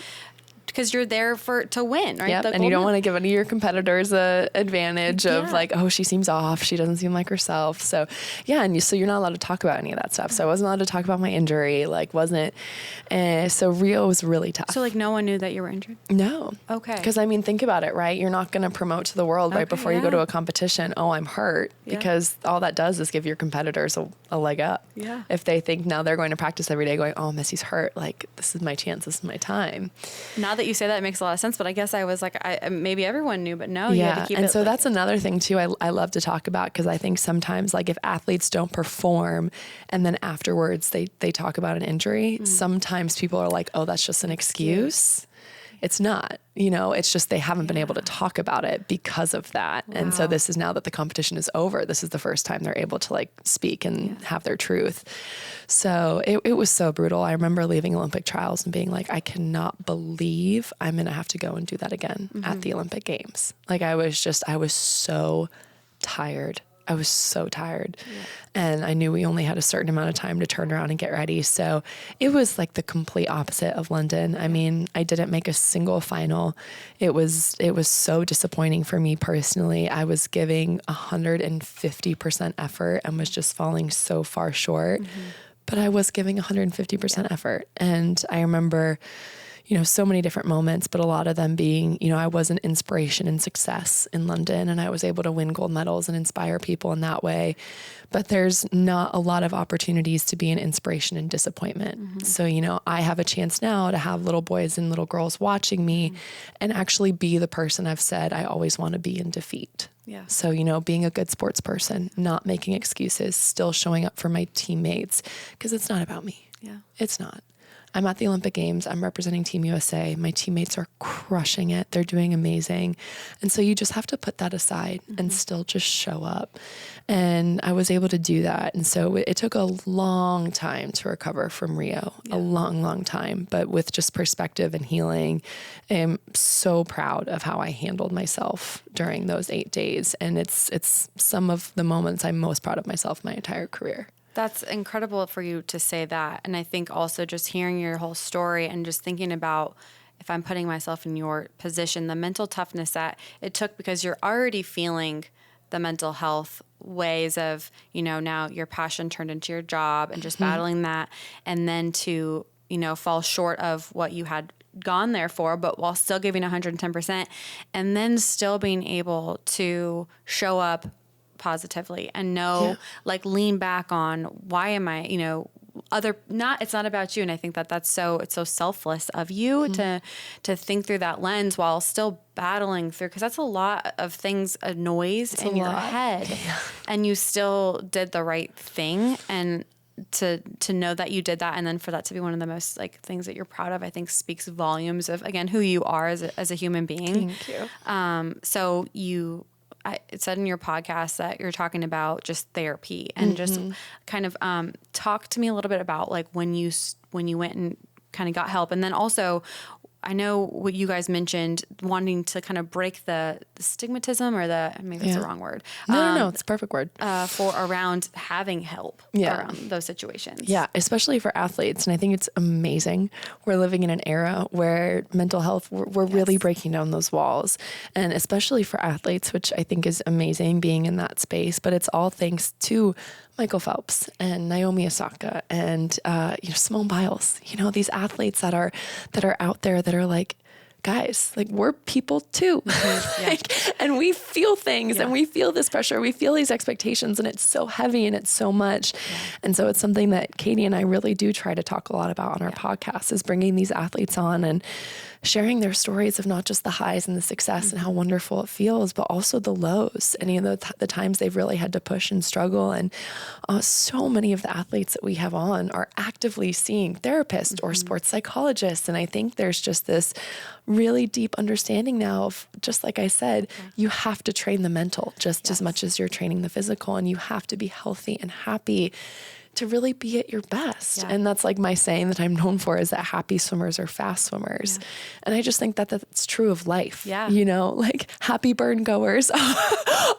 Speaker 3: because you're there to win, right?
Speaker 4: Yep. And you don't want to give any of your competitors a advantage of like, oh, she seems off. She doesn't seem like herself. So so you're not allowed to talk about any of that stuff. So I wasn't allowed to talk about my injury, so Rio was really tough.
Speaker 3: So no one knew that you were injured?
Speaker 4: No.
Speaker 3: Okay.
Speaker 4: Because think about it, right? You're not going to promote to the world right before you go to a competition, oh, I'm hurt, because all that does is give your competitors a leg up. Yeah. If they think now they're going to practice every day going, oh, Missy's hurt, this is my chance, this is my time.
Speaker 3: Now that you say that, it makes a lot of sense, but I guess I was maybe everyone knew, but no, you had to keep it.
Speaker 4: And so that's another thing too I love to talk about, because I think sometimes if athletes don't perform and then afterwards they talk about an injury, sometimes people are like, oh, that's just an excuse. It's not, it's just they haven't been able to talk about it because of that. Wow. And so this is now that the competition is over, this is the first time they're able to speak and have their truth. So it was so brutal. I remember leaving Olympic trials and being like, I cannot believe I'm going to have to go and do that again at the Olympic Games. I was so tired. I was so tired. Yeah. And I knew we only had a certain amount of time to turn around and get ready. So it was the complete opposite of London. I mean, I didn't make a single final. It was so disappointing for me personally. I was giving 150% effort and was just falling so far short. But I was giving 150% effort. And I remember so many different moments, but a lot of them being, I was an inspiration and success in London, and I was able to win gold medals and inspire people in that way. But there's not a lot of opportunities to be an inspiration and disappointment. So, I have a chance now to have little boys and little girls watching me and actually be the person I've said I always want to be in defeat. Yeah. So, being a good sports person, not making excuses, still showing up for my teammates, because it's not about me. Yeah. It's not. I'm at the Olympic Games. I'm representing Team USA. My teammates are crushing it. They're doing amazing. And so you just have to put that aside and still just show up. And I was able to do that. And so it took a long time to recover from Rio, a long, long time. But with just perspective and healing, I'm so proud of how I handled myself during those 8 days. And it's some of the moments I'm most proud of myself my entire career.
Speaker 3: That's incredible for you to say that. And I think also just hearing your whole story and just thinking about, if I'm putting myself in your position, the mental toughness that it took, because you're already feeling the mental health ways of, now your passion turned into your job and just battling that. And then to, fall short of what you had gone there for, but while still giving 110%, and then still being able to show up positively and lean back on, why am I, it's not about you. And I think it's so selfless of you to think through that lens while still battling through, because that's a lot of things, a noise in your head, and you still did the right thing. And to know that you did that, and then for that to be one of the most things that you're proud of, I think speaks volumes of, again, who you are as a human being.
Speaker 4: Thank you.
Speaker 3: So it said in your podcast that you're talking about just therapy and just kind of talk to me a little bit about when you went and kind of got help. And then also, I know what you guys mentioned, wanting to kind of break the stigmatism, or maybe that's the wrong word.
Speaker 4: No, it's a perfect word.
Speaker 3: For around having help around those situations. Yeah,
Speaker 4: especially for athletes. And I think it's amazing. We're living in an era where mental health, we're really breaking down those walls. And especially for athletes, which I think is amazing being in that space. But it's all thanks to Michael Phelps and Naomi Osaka and Simone Biles. These athletes that are out there that are guys, we're people too. And we feel things and we feel this pressure. We feel these expectations, and it's so heavy and it's so much. Yeah. And so it's something that Katie and I really do try to talk a lot about on our podcast, is bringing these athletes on and sharing their stories of not just the highs and the success and how wonderful it feels, but also the lows and the times they've really had to push and struggle. And so many of the athletes that we have on are actively seeing therapists or sports psychologists. And I think there's just this really deep understanding now of, just like I said, you have to train the mental just as much as you're training the physical, and you have to be healthy and happy to really be at your best.
Speaker 3: Yeah.
Speaker 4: And that's like my saying that I'm known for, is that happy swimmers are fast swimmers.
Speaker 3: Yeah.
Speaker 4: And I just think that that's true of life.
Speaker 3: Yeah.
Speaker 4: You know, like happy burn goers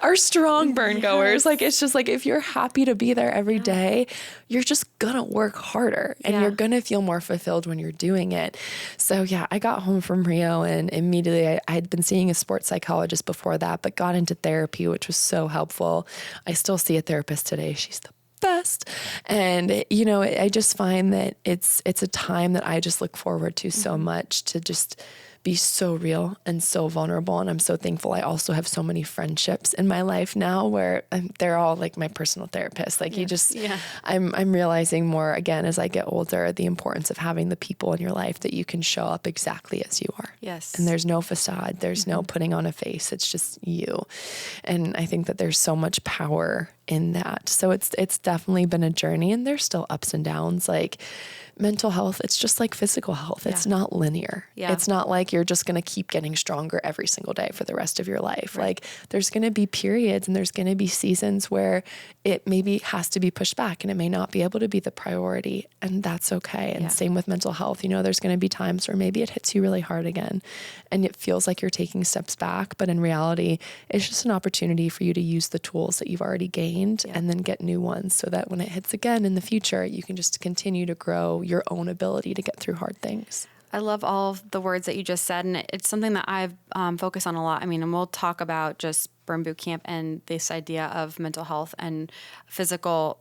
Speaker 4: are strong burn goers. Like, it's just like, if you're happy to be there every day, you're just gonna work harder and you're gonna feel more fulfilled when you're doing it. So yeah, I got home from Rio and immediately I had been seeing a sports psychologist before that, but got into therapy, which was so helpful. I still see a therapist today. She's the best. And, you know, I just find that it's a time that I just look forward to so much, to just be so real and so vulnerable. And I'm so thankful. I also have so many friendships in my life now where they're all like my personal therapists. Like I'm realizing more again, as I get older, the importance of having the people in your life that you can show up exactly as you are.
Speaker 3: Yes.
Speaker 4: And there's no facade. There's no putting on a face. It's just you. And I think that there's so much power in that. So it's definitely been a journey, and there's still ups and downs. Like mental health, it's just like physical health. It's not linear. Yeah. It's not like you're just going to keep getting stronger every single day for the rest of your life. Right. Like there's going to be periods and there's going to be seasons where it maybe has to be pushed back and it may not be able to be the priority, and that's okay. And same with mental health. You know, there's going to be times where maybe it hits you really hard again and it feels like you're taking steps back, but in reality, it's just an opportunity for you to use the tools that you've already gained and then get new ones, so that when it hits again in the future, you can just continue to grow your own ability to get through hard things.
Speaker 3: I love all of the words that you just said, and it's something that I've focused on a lot. I mean, and we'll talk about just Burn Boot Camp and this idea of mental health and physical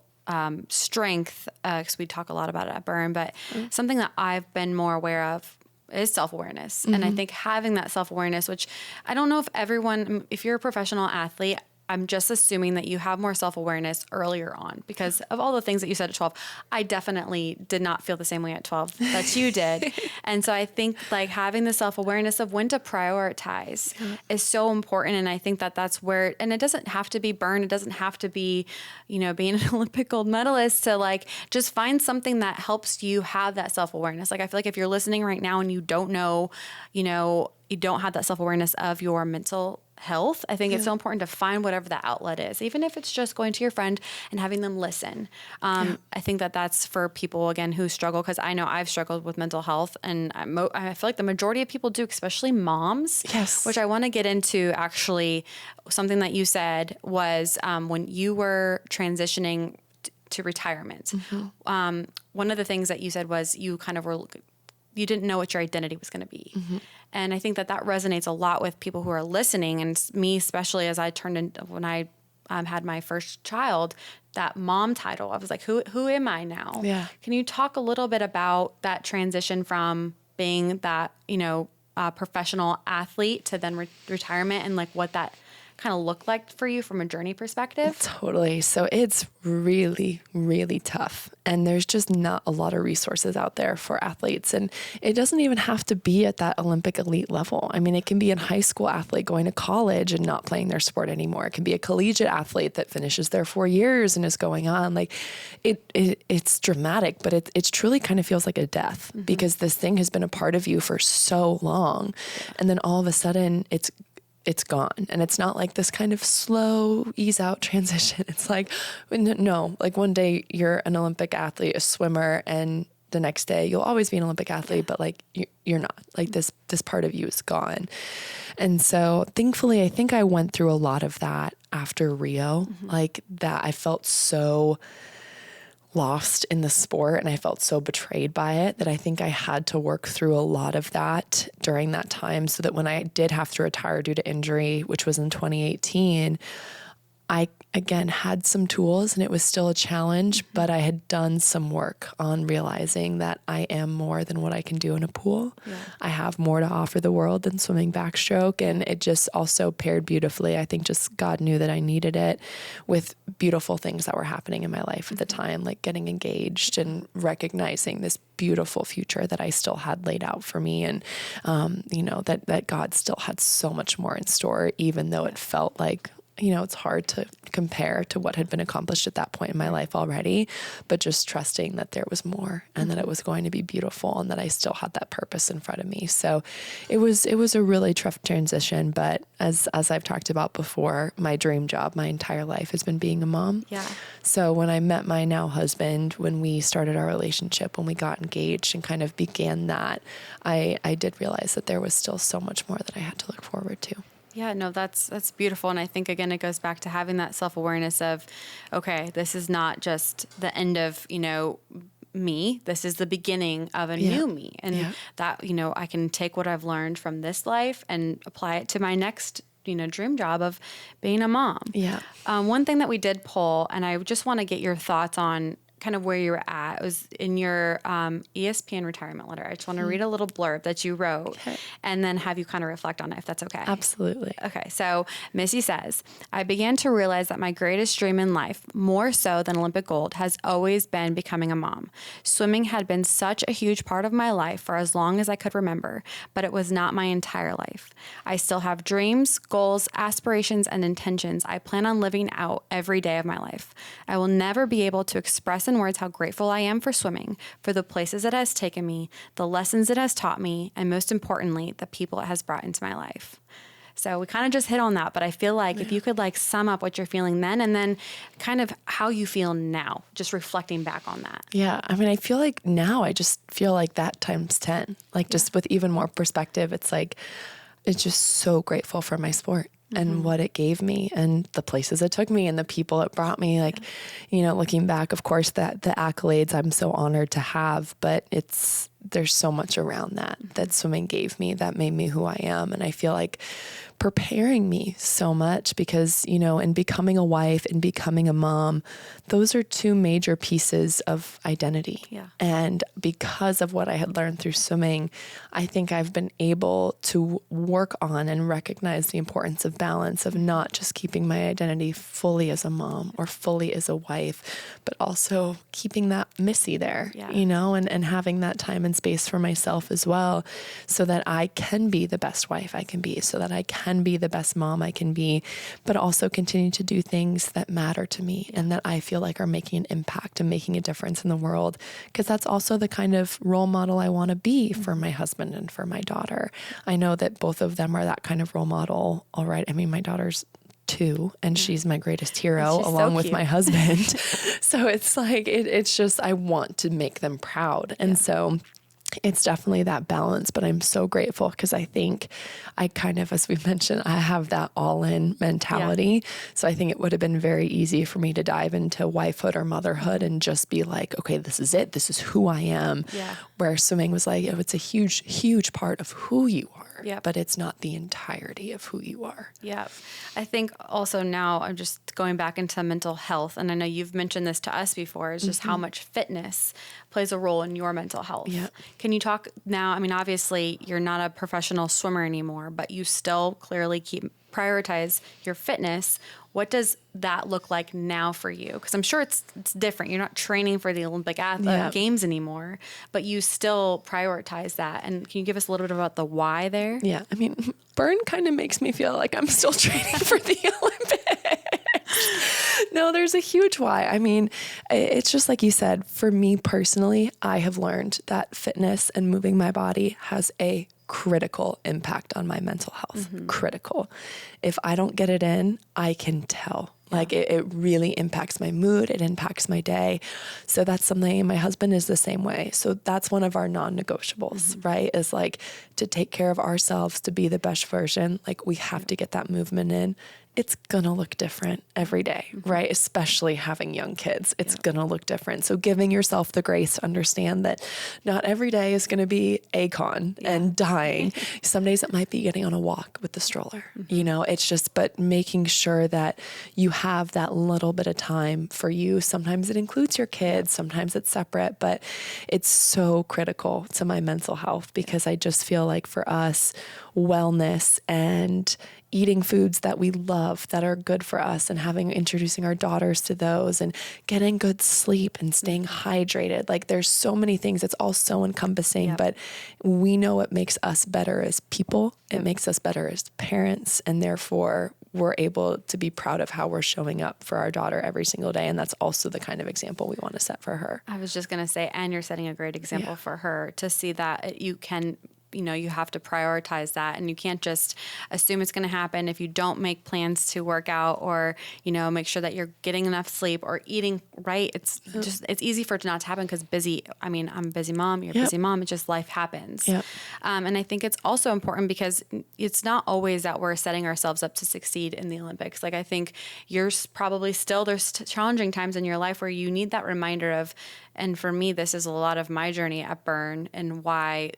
Speaker 3: strength, because we talk a lot about it at Burn, but something that I've been more aware of is self-awareness. And I think having that self-awareness, which I don't know if everyone, if you're a professional athlete, I'm just assuming that you have more self-awareness earlier on because of all the things that you said at 12. I definitely did not feel the same way at 12 that you did. And so I think like having the self-awareness of when to prioritize is so important. And I think that that's where, and it doesn't have to be Burn. It doesn't have to be, you know, being an Olympic gold medalist, to like just find something that helps you have that self-awareness. Like I feel like if you're listening right now and you don't know, you know, you don't have that self-awareness of your mental health, I think it's so important to find whatever that outlet is, even if it's just going to your friend and having them listen. I think that that's for people, again, who struggle, because I know I've struggled with mental health, and I feel like the majority of people do, especially moms. Yes. Which I want to get into, actually. Something that you said was when you were transitioning to retirement, one of the things that you said was you kind of were, you didn't know what your identity was going to be. And I think that that resonates a lot with people who are listening, and me especially, as I turned into, when I had my first child, that mom title, I was like, who am I now? Yeah. Can you talk a little bit about that transition from being that, you know, professional athlete to then retirement, and like what that kind of looked like for you from a journey perspective?
Speaker 4: Totally. So it's really, really tough. And there's just not a lot of resources out there for athletes. And it doesn't even have to be at that Olympic elite level. I mean, it can be a high school athlete going to college and not playing their sport anymore. It can be a collegiate athlete that finishes their 4 years and is going on. Like it's dramatic, but it's truly kind of feels like a death because this thing has been a part of you for so long. And then all of a sudden it's gone. And it's not like this kind of slow ease out transition. It's like, no, like one day you're an Olympic athlete, a swimmer, and the next day you'll always be an Olympic athlete, but like you're not. Like this part of you is gone. And so thankfully, I think I went through a lot of that after Rio, like that I felt so lost in the sport and I felt so betrayed by it that I think I had to work through a lot of that during that time, so that when I did have to retire due to injury, which was in 2018, I again had some tools, and it was still a challenge, but I had done some work on realizing that I am more than what I can do in a pool. Yeah. I have more to offer the world than swimming backstroke. And it just also paired beautifully. I think just God knew that I needed it with beautiful things that were happening in my life at the time, like getting engaged and recognizing this beautiful future that I still had laid out for me. And, you know, that God still had so much more in store, even though it felt like it's hard to compare to what had been accomplished at that point in my life already, but just trusting that there was more and that it was going to be beautiful and that I still had that purpose in front of me. So it was a really tough transition, but as I've talked about before, my dream job my entire life has been being a mom.
Speaker 3: Yeah.
Speaker 4: So when I met my now husband, when we started our relationship, when we got engaged and kind of began that, I did realize that there was still so much more that I had to look forward to.
Speaker 3: Yeah, no, that's beautiful. And I think, again, it goes back to having that self-awareness of, okay, this is not just the end of, me. This is the beginning of a new me. And that, I can take what I've learned from this life and apply it to my next dream job of being a mom.
Speaker 4: Yeah.
Speaker 3: One thing that we did pull, and I just want to get your thoughts on kind of where you were at. It was in your ESPN retirement letter. I just want to read a little blurb that you wrote and then have you kind of reflect on it, if that's okay.
Speaker 4: Absolutely.
Speaker 3: Okay, so Missy says, I began to realize that my greatest dream in life, more so than Olympic gold, has always been becoming a mom. Swimming had been such a huge part of my life for as long as I could remember, but it was not my entire life. I still have dreams, goals, aspirations, and intentions I plan on living out every day of my life. I will never be able to express in words how grateful I am for swimming, for the places it has taken me, the lessons it has taught me, and most importantly, the people it has brought into my life. So we kind of just hit on that, but I feel like if you could sum up what you're feeling then and then kind of how you feel now, just reflecting back on that.
Speaker 4: Yeah. I mean, I feel like now I just feel like that times 10, just with even more perspective. It's just so grateful for my sport. And what it gave me and the places it took me and the people it brought me. Looking back, of course, that the accolades I'm so honored to have, but there's so much around that swimming gave me that made me who I am. And I feel like preparing me so much because, in becoming a wife and becoming a mom, those are two major pieces of identity.
Speaker 3: Yeah.
Speaker 4: And because of what I had learned through swimming, I think I've been able to work on and recognize the importance of balance, of not just keeping my identity fully as a mom or fully as a wife, but also keeping that Missy there, and having that time and space for myself as well, so that I can be the best wife I can be, so that I can be the best mom I can be, but also continue to do things that matter to me and that I feel like are making an impact and making a difference in the world. Because that's also the kind of role model I want to be for my husband and for my daughter. I know that both of them are that kind of role model already. I mean, my daughter's 2 and she's my greatest hero along with my husband. So it's it's just, I want to make them proud. And so it's definitely that balance, but I'm so grateful because I think I kind of, as we mentioned, I have that all-in mentality. Yeah. So I think it would have been very easy for me to dive into wifehood or motherhood and just be like, okay, this is it. This is who I am. Yeah. Where swimming was it's a huge, huge part of who you are. Yep. But it's not the entirety of who you are.
Speaker 3: Yeah. I think also now I'm just going back into mental health. And I know you've mentioned this to us before, is just how much fitness plays a role in your mental health. Yep. Can you talk now? I mean, obviously you're not a professional swimmer anymore, but you still clearly prioritize your fitness. What does that look like now for you? Because I'm sure it's different. You're not training for the Olympic Games anymore, but you still prioritize that. And can you give us a little bit about the why there?
Speaker 4: Yeah. I mean, burn kind of makes me feel like I'm still training for the Olympics. No, there's a huge why. I mean, it's just like you said, for me personally, I have learned that fitness and moving my body has a critical impact on my mental health. Critical. If I don't get it in, I can tell. It really impacts my mood. It impacts my day. So that's something, my husband is the same way. So that's one of our non-negotiables, right? Is to take care of ourselves, to be the best version. We have to get that movement in. It's going to look different every day, right? Especially having young kids. It's going to look different. So giving yourself the grace to understand that not every day is going to be Akon and dying. Some days it might be getting on a walk with the stroller. It's just, but making sure that you have that little bit of time for you. Sometimes it includes your kids, sometimes it's separate, but it's so critical to my mental health because I just feel like for us, wellness and eating foods that we love that are good for us and introducing our daughters to those and getting good sleep and staying hydrated. There's so many things. It's all so encompassing, but we know it makes us better as people. It makes us better as parents. And therefore we're able to be proud of how we're showing up for our daughter every single day. And that's also the kind of example we want to set for her.
Speaker 3: I was just going to say, and you're setting a great example for her to see that you can, you have to prioritize that, and you can't just assume it's going to happen if you don't make plans to work out or, make sure that you're getting enough sleep or eating right. It's easy for it not to happen because I'm a busy mom, you're a busy mom. It's just life happens.
Speaker 4: Yep.
Speaker 3: And I think it's also important because it's not always that we're setting ourselves up to succeed in the Olympics. Like I think there's challenging times in your life where you need that reminder of, and for me, this is a lot of my journey at Burn and why,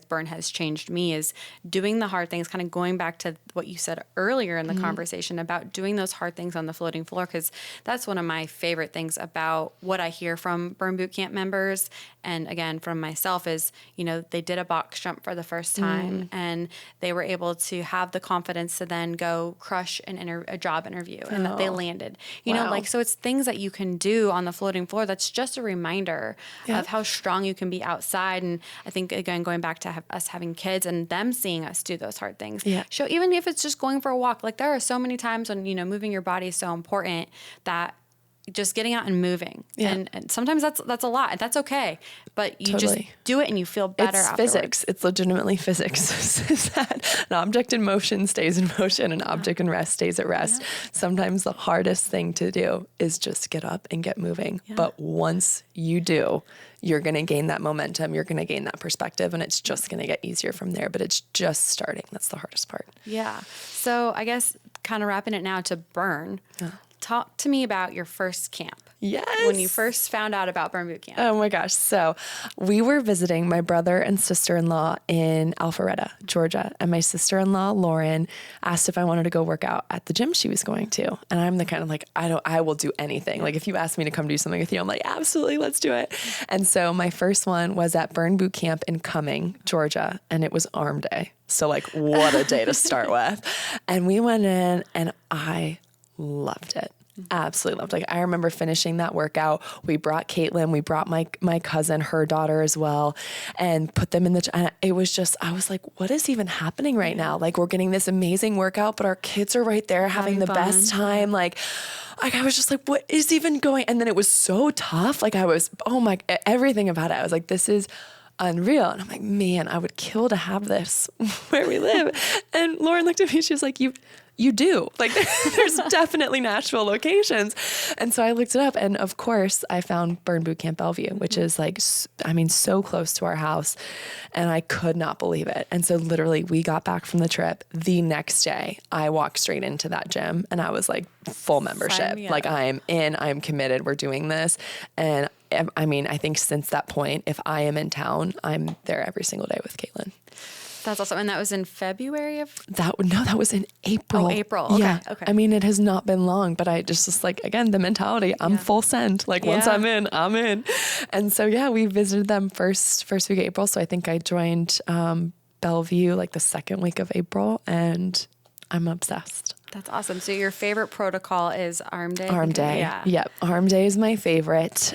Speaker 3: Burn has changed me is doing the hard things, kind of going back to what you said earlier in the conversation about doing those hard things on the floating floor, because that's one of my favorite things about what I hear from Burn Boot Camp members. And again, from myself is, they did a box jump for the first time and they were able to have the confidence to then go crush a job interview and that they landed, so it's things that you can do on the floating floor. That's just a reminder of how strong you can be outside. And I think, again, going back to us having kids and them seeing us do those hard things. Yeah. So even if it's just going for a walk, like there are so many times when, moving your body is so important that just getting out and moving. Yeah. And sometimes that's a lot and that's okay. But you just do it and you feel better afterwards.
Speaker 4: Physics. It's legitimately physics. Is that an object in motion stays in motion, an object in rest stays at rest. Yeah. Sometimes the hardest thing to do is just get up and get moving. Yeah. But once you do, you're going to gain that momentum. You're going to gain that perspective and it's just going to get easier from there. But it's just starting. That's the hardest part.
Speaker 3: Yeah. So I guess kind of wrapping it now to Burn. Talk to me about your first camp.
Speaker 4: Yes.
Speaker 3: When you first found out about Burn Boot Camp.
Speaker 4: Oh my gosh. So we were visiting my brother and sister-in-law in Alpharetta, Georgia. And my sister-in-law, Lauren, asked if I wanted to go work out at the gym she was going to. And I'm the kind of like, I will do anything. Like if you ask me to come do something with you, I'm like, absolutely, let's do it. And so my first one was at Burn Boot Camp in Cumming, Georgia. And it was arm day. So like, what a day to start with. And we went in and I loved it. Absolutely loved it. Like I remember finishing that workout. We brought Caitlin, we brought my cousin, her daughter as well, and put them in and it was just, I was like, what is even happening right now? Like we're getting this amazing workout, but our kids are right there having the best time. Like I was just like, what is even going? And then it was so tough. Like everything about it. I was like, this is unreal. And I'm like, man, I would kill to have this where we live. And Lauren looked at me, she was like, you do. Like there's definitely Nashville locations. And so I looked it up and of course I found Burn Boot Camp Bellevue, which is like, so close to our house and I could not believe it. And so literally we got back from the trip the next day, I walked straight into that gym and I was like full membership. Like I am in, I am committed. We're doing this. And I think since that point, if I am in town, I'm there every single day with Caitlin.
Speaker 3: That's awesome. And that was in February of?
Speaker 4: That was in April.
Speaker 3: Oh, April. Okay.
Speaker 4: Yeah.
Speaker 3: Okay.
Speaker 4: It has not been long, but I just like, again, the mentality, I'm full send. Like once I'm in, I'm in. And so, we visited them first week of April. So I think I joined Bellevue like the second week of April and I'm obsessed.
Speaker 3: That's awesome. So your favorite protocol is arm day?
Speaker 4: Arm day. Yeah. Yep. Arm day is my favorite.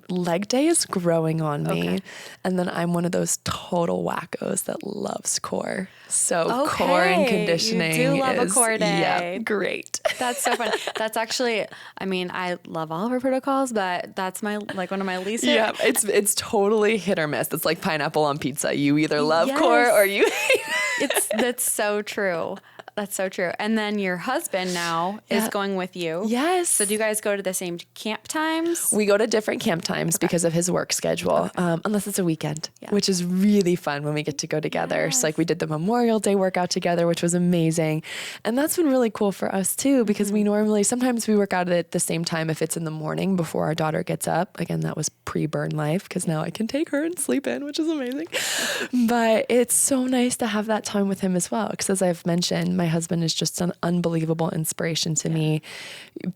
Speaker 4: Leg day is growing on me. Okay. And then I'm one of those total wackos that loves core. So core and conditioning
Speaker 3: you do love a core day.
Speaker 4: Yeah, great.
Speaker 3: That's so fun. That's actually, I love all of our protocols, but that's one of my least favorite.
Speaker 4: Yeah, it's totally hit or miss. It's like pineapple on pizza. You either love core or you hate it.
Speaker 3: That's so true. That's so true. And then your husband now is going with you.
Speaker 4: Yes.
Speaker 3: So do you guys go to the same camp times?
Speaker 4: We go to different camp times because of his work schedule, unless it's a weekend, which is really fun when we get to go together. Yes. So like we did the Memorial Day workout together, which was amazing. And that's been really cool for us too, because sometimes we work out at the same time if it's in the morning before our daughter gets up. Again, that was pre-Burn life because now I can take her and sleep in, which is amazing. But it's so nice to have that time with him as well. Because as I've mentioned, my husband is just an unbelievable inspiration to me.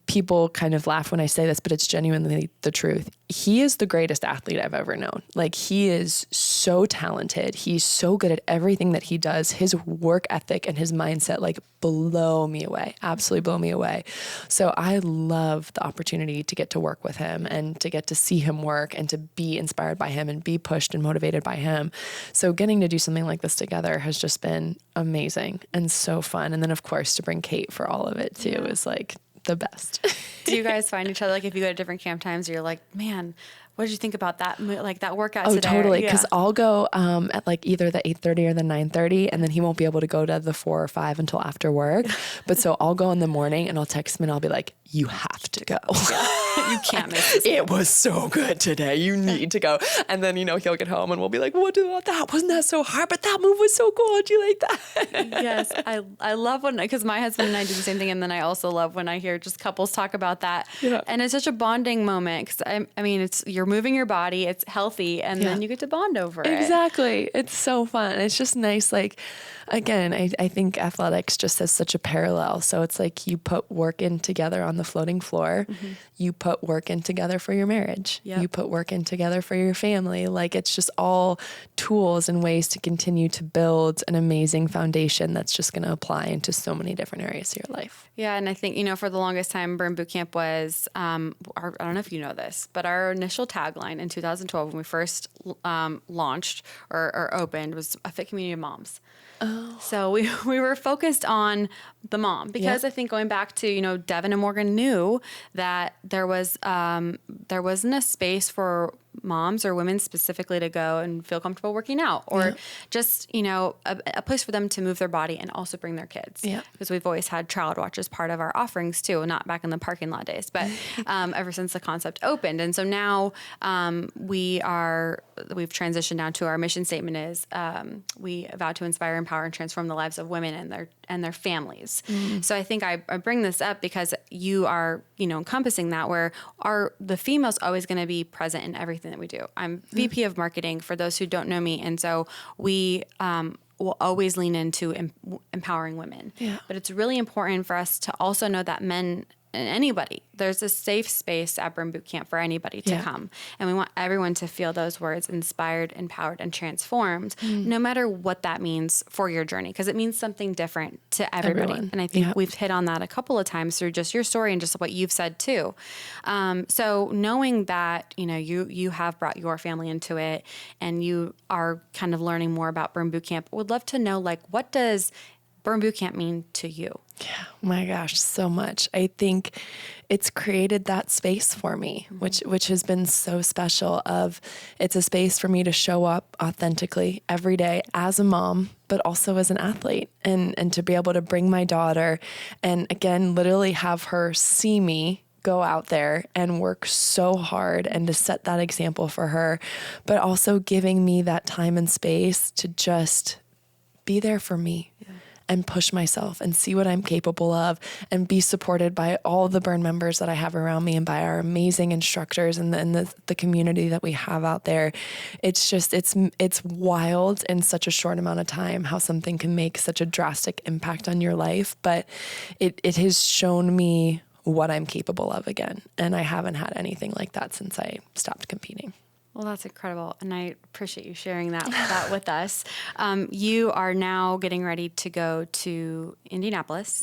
Speaker 4: People kind of laugh when I say this, but it's genuinely the truth. He is the greatest athlete I've ever known. Like he is so talented. He's so good at everything that he does. His work ethic and his mindset blow me away, absolutely blow me away. So I love the opportunity to get to work with him and to get to see him work and to be inspired by him and be pushed and motivated by him. So getting to do something like this together has just been amazing and so fun. fun. And then of course to bring Kate for all of it too is like the best.
Speaker 3: Do you guys find each other, like if you go to different camp times, you're like, man, what did you think about that? Like that workout today?
Speaker 4: Oh, totally. Because I'll go at like either the 8:30 or the 9:30, and then he won't be able to go to the 4 or 5 until after work. But so I'll go in the morning and I'll text him and I'll be like, you have to go.
Speaker 3: You can't miss this.
Speaker 4: It was so good today. You need to go. And then, he'll get home and we'll be like, what about that? Wasn't that so hard? But that move was so cool. Do you like that?
Speaker 3: Yes. I love because my husband and I do the same thing. And then I also love when I hear just couples talk about that. Yeah. And it's such a bonding moment because I mean, you're moving your body, it's healthy, and then you get to bond over it.
Speaker 4: Exactly. It's so fun. It's just nice. Like, again, I think athletics just has such a parallel. So it's like you put work in together on the floating floor. Mm-hmm. You put work in together for your marriage. Yep. You put work in together for your family. Like it's just all tools and ways to continue to build an amazing foundation that's just going to apply into so many different areas of your life.
Speaker 3: Yeah. And I think, for the longest time, Burn Bootcamp was, I don't know if you know this, but our initial tagline in 2012 when we first launched or opened was a fit community of moms. Oh. So we were focused on the mom because I think going back to, Devin and Morgan knew that there wasn't a space for moms or women specifically to go and feel comfortable working out or just, a place for them to move their body and also bring their kids. Yeah. Because we've always had child watch as part of our offerings too, not back in the parking lot days, but ever since the concept opened. And so now we've transitioned down to our mission statement is we vow to inspire, empower, and transform the lives of women and their families. Mm. So I think I bring this up because you are, encompassing that where the female's always going to be present in everything that we do. I'm VP of marketing for those who don't know me. And so we will always lean into empowering women. Yeah. But it's really important for us to also know that men and anybody, there's a safe space at Burn Bootcamp for anybody to come. And we want everyone to feel those words inspired, empowered, and transformed, no matter what that means for your journey, because it means something different to everybody. And I think we've hit on that a couple of times through just your story and just what you've said too. So knowing that, you have brought your family into it and you are kind of learning more about Burn Bootcamp, would love to know, like, what does Burn Bootcamp mean to you?
Speaker 4: Yeah, my gosh, so much. I think it's created that space for me, which has been so special. It's a space for me to show up authentically every day as a mom, but also as an athlete, and to be able to bring my daughter and again, literally have her see me go out there and work so hard and to set that example for her, but also giving me that time and space to just be there for me. Yeah. And push myself and see what I'm capable of and be supported by all the Burn members that I have around me and by our amazing instructors and the community that we have out there. It's just, it's wild in such a short amount of time how something can make such a drastic impact on your life. But it has shown me what I'm capable of again. And I haven't had anything like that since I stopped competing.
Speaker 3: Well, that's incredible. And I appreciate you sharing that with us. You are now getting ready to go to Indianapolis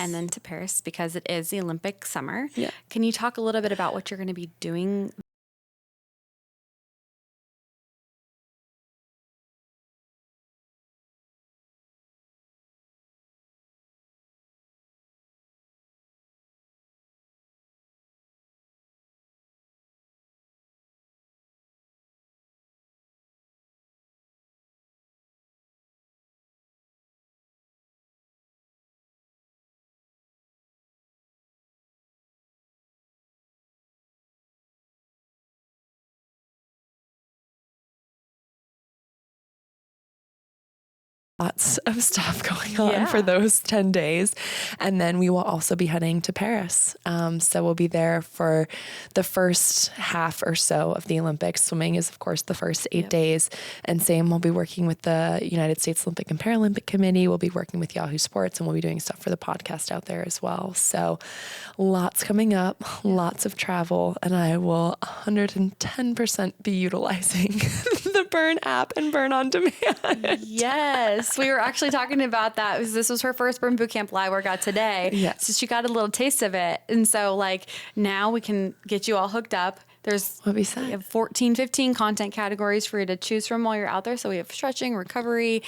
Speaker 3: and then to Paris because it is the Olympic summer. Yeah. Can you talk a little bit about what you're going to be doing?
Speaker 4: Lots of stuff going on for those 10 days. And then we will also be heading to Paris. So we'll be there for the first half or so of the Olympics. Swimming is, of course, the first 8 days. And same, we'll be working with the United States Olympic and Paralympic Committee. We'll be working with Yahoo Sports, and we'll be doing stuff for the podcast out there as well. So lots coming up, lots of travel, and I will 110% be utilizing the Burn app and Burn on Demand.
Speaker 3: Yes. We were actually talking about that. This was her first Burn Bootcamp live workout today. Yes. So she got a little taste of it. And so now we can get you all hooked up. There's
Speaker 4: What we
Speaker 3: we
Speaker 4: said.
Speaker 3: have 14, 15 content categories for you to choose from while you're out there. So we have stretching, recovery,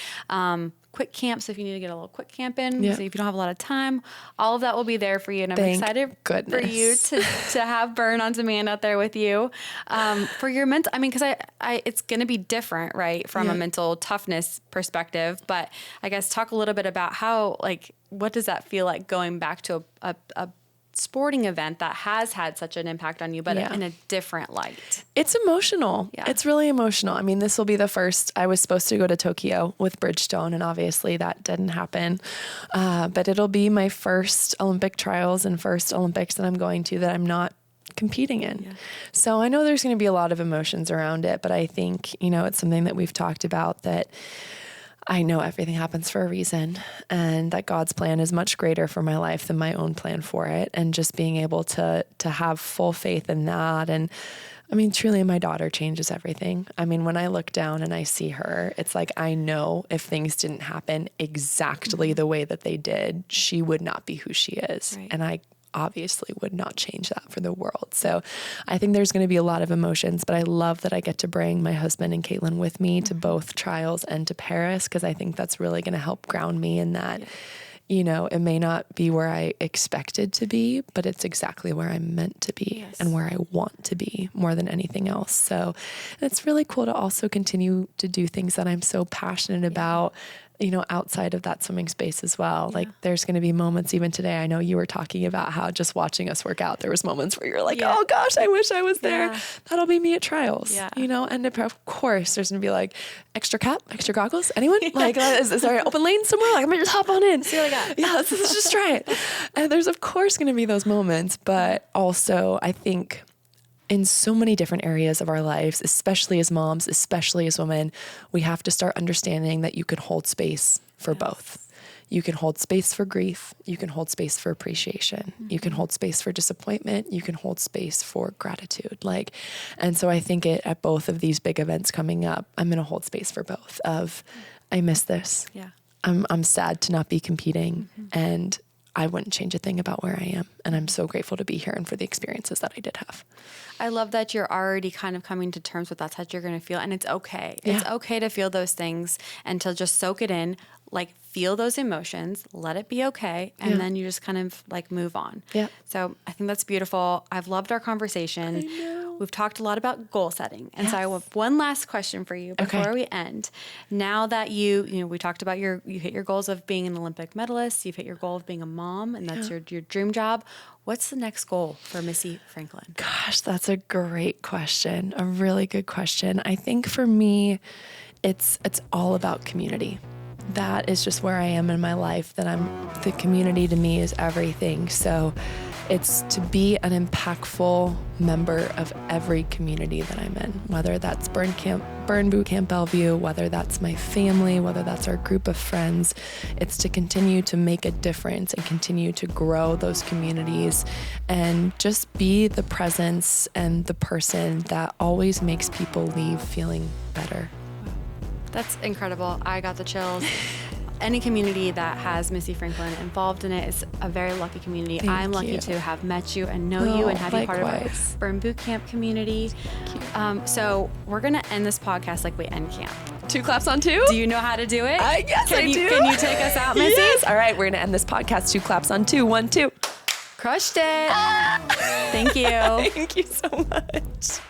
Speaker 3: quick camps if you need to get a little quick camp in.
Speaker 4: Yeah.
Speaker 3: So if you don't have a lot of time, all of that will be there for you. And I'm
Speaker 4: Thank
Speaker 3: excited for you
Speaker 4: goodness.
Speaker 3: to have Burn on Demand out there with you. For your mental, I mean, because I it's going to be different, right, from a mental toughness perspective. But I guess talk a little bit about how, like, what does that feel like going back to a sporting event that has had such an impact on you, but in a different light?
Speaker 4: It's emotional.
Speaker 3: Yeah.
Speaker 4: It's really emotional. I mean, this will be the first. I was supposed to go to Tokyo with Bridgestone, and obviously that didn't happen. But it'll be my first Olympic trials and first Olympics that I'm going to that I'm not competing in. Yeah. So I know there's going to be a lot of emotions around it, but I think, it's something that we've talked about, that I know everything happens for a reason, and that God's plan is much greater for my life than my own plan for it. And just being able to have full faith in that. And I mean, truly, my daughter changes everything. I mean, when I look down and I see her, it's like, I know if things didn't happen exactly the way that they did, she would not be who she is.
Speaker 3: Right.
Speaker 4: And I obviously would not change that for the world. So I think there's going to be a lot of emotions, but I love that I get to bring my husband and Caitlin with me to both trials and to Paris, because I think that's really going to help ground me in that, it may not be where I expected to be, but it's exactly where I'm meant to be and where I want to be more than anything else. So it's really cool to also continue to do things that I'm so passionate about, outside of that swimming space as well. Like, there's going to be moments even today. I know you were talking about how just watching us work out, there was moments where you're like, oh gosh, I wish I was there.
Speaker 3: Yeah.
Speaker 4: That'll be me at trials, and of course there's going to be like extra cap, extra goggles. Anyone? Like, is there an open lane somewhere? Like, I'm going to just hop on in.
Speaker 3: See what I got.
Speaker 4: Yeah, let's just try it. And there's of course going to be those moments, but also I think in so many different areas of our lives, especially as moms, especially as women, we have to start understanding that you can hold space for both. You can hold space for grief. You can hold space for appreciation. You can hold space for disappointment. You can hold space for gratitude. And so I think at both of these big events coming up, I'm going to hold space for both of, I miss this.
Speaker 3: Yeah.
Speaker 4: I'm sad to not be competing, and I wouldn't change a thing about where I am. And I'm so grateful to be here and for the experiences that I did have.
Speaker 3: I love that you're already kind of coming to terms with that's how you're going to feel. And it's okay.
Speaker 4: Yeah.
Speaker 3: It's okay to feel those things and to just soak it in, like feel those emotions, let it be okay. And then you just kind of like move on.
Speaker 4: Yeah.
Speaker 3: So I think that's beautiful. I've loved our conversation.
Speaker 4: I know.
Speaker 3: We've talked a lot about goal setting. And so I have one last question for you before we end. Now that we talked about you hit your goals of being an Olympic medalist, you've hit your goal of being a mom, and that's your dream job. What's the next goal for Missy Franklin?
Speaker 4: Gosh, that's a great question. A really good question. I think for me, it's all about community. That is just where I am in my life, the community to me is everything. So it's to be an impactful member of every community that I'm in, whether that's Burn Boot Camp Bellevue, whether that's my family, whether that's our group of friends. It's to continue to make a difference and continue to grow those communities and just be the presence and the person that always makes people leave feeling better.
Speaker 3: That's incredible. I got the chills. Any community that has Missy Franklin involved in it is a very lucky community. I'm lucky to have met you and know you and have you part of our Burn Boot Camp community. So we're going to end this podcast like we end camp.
Speaker 4: 2 claps on 2?
Speaker 3: Do you know how to do it?
Speaker 4: Yes, I do.
Speaker 3: Can you take us out, Missy?
Speaker 4: Yes. All right, we're going to end this podcast 2 claps on 2. 1, 2.
Speaker 3: Crushed it. Thank you.
Speaker 4: Thank you so much.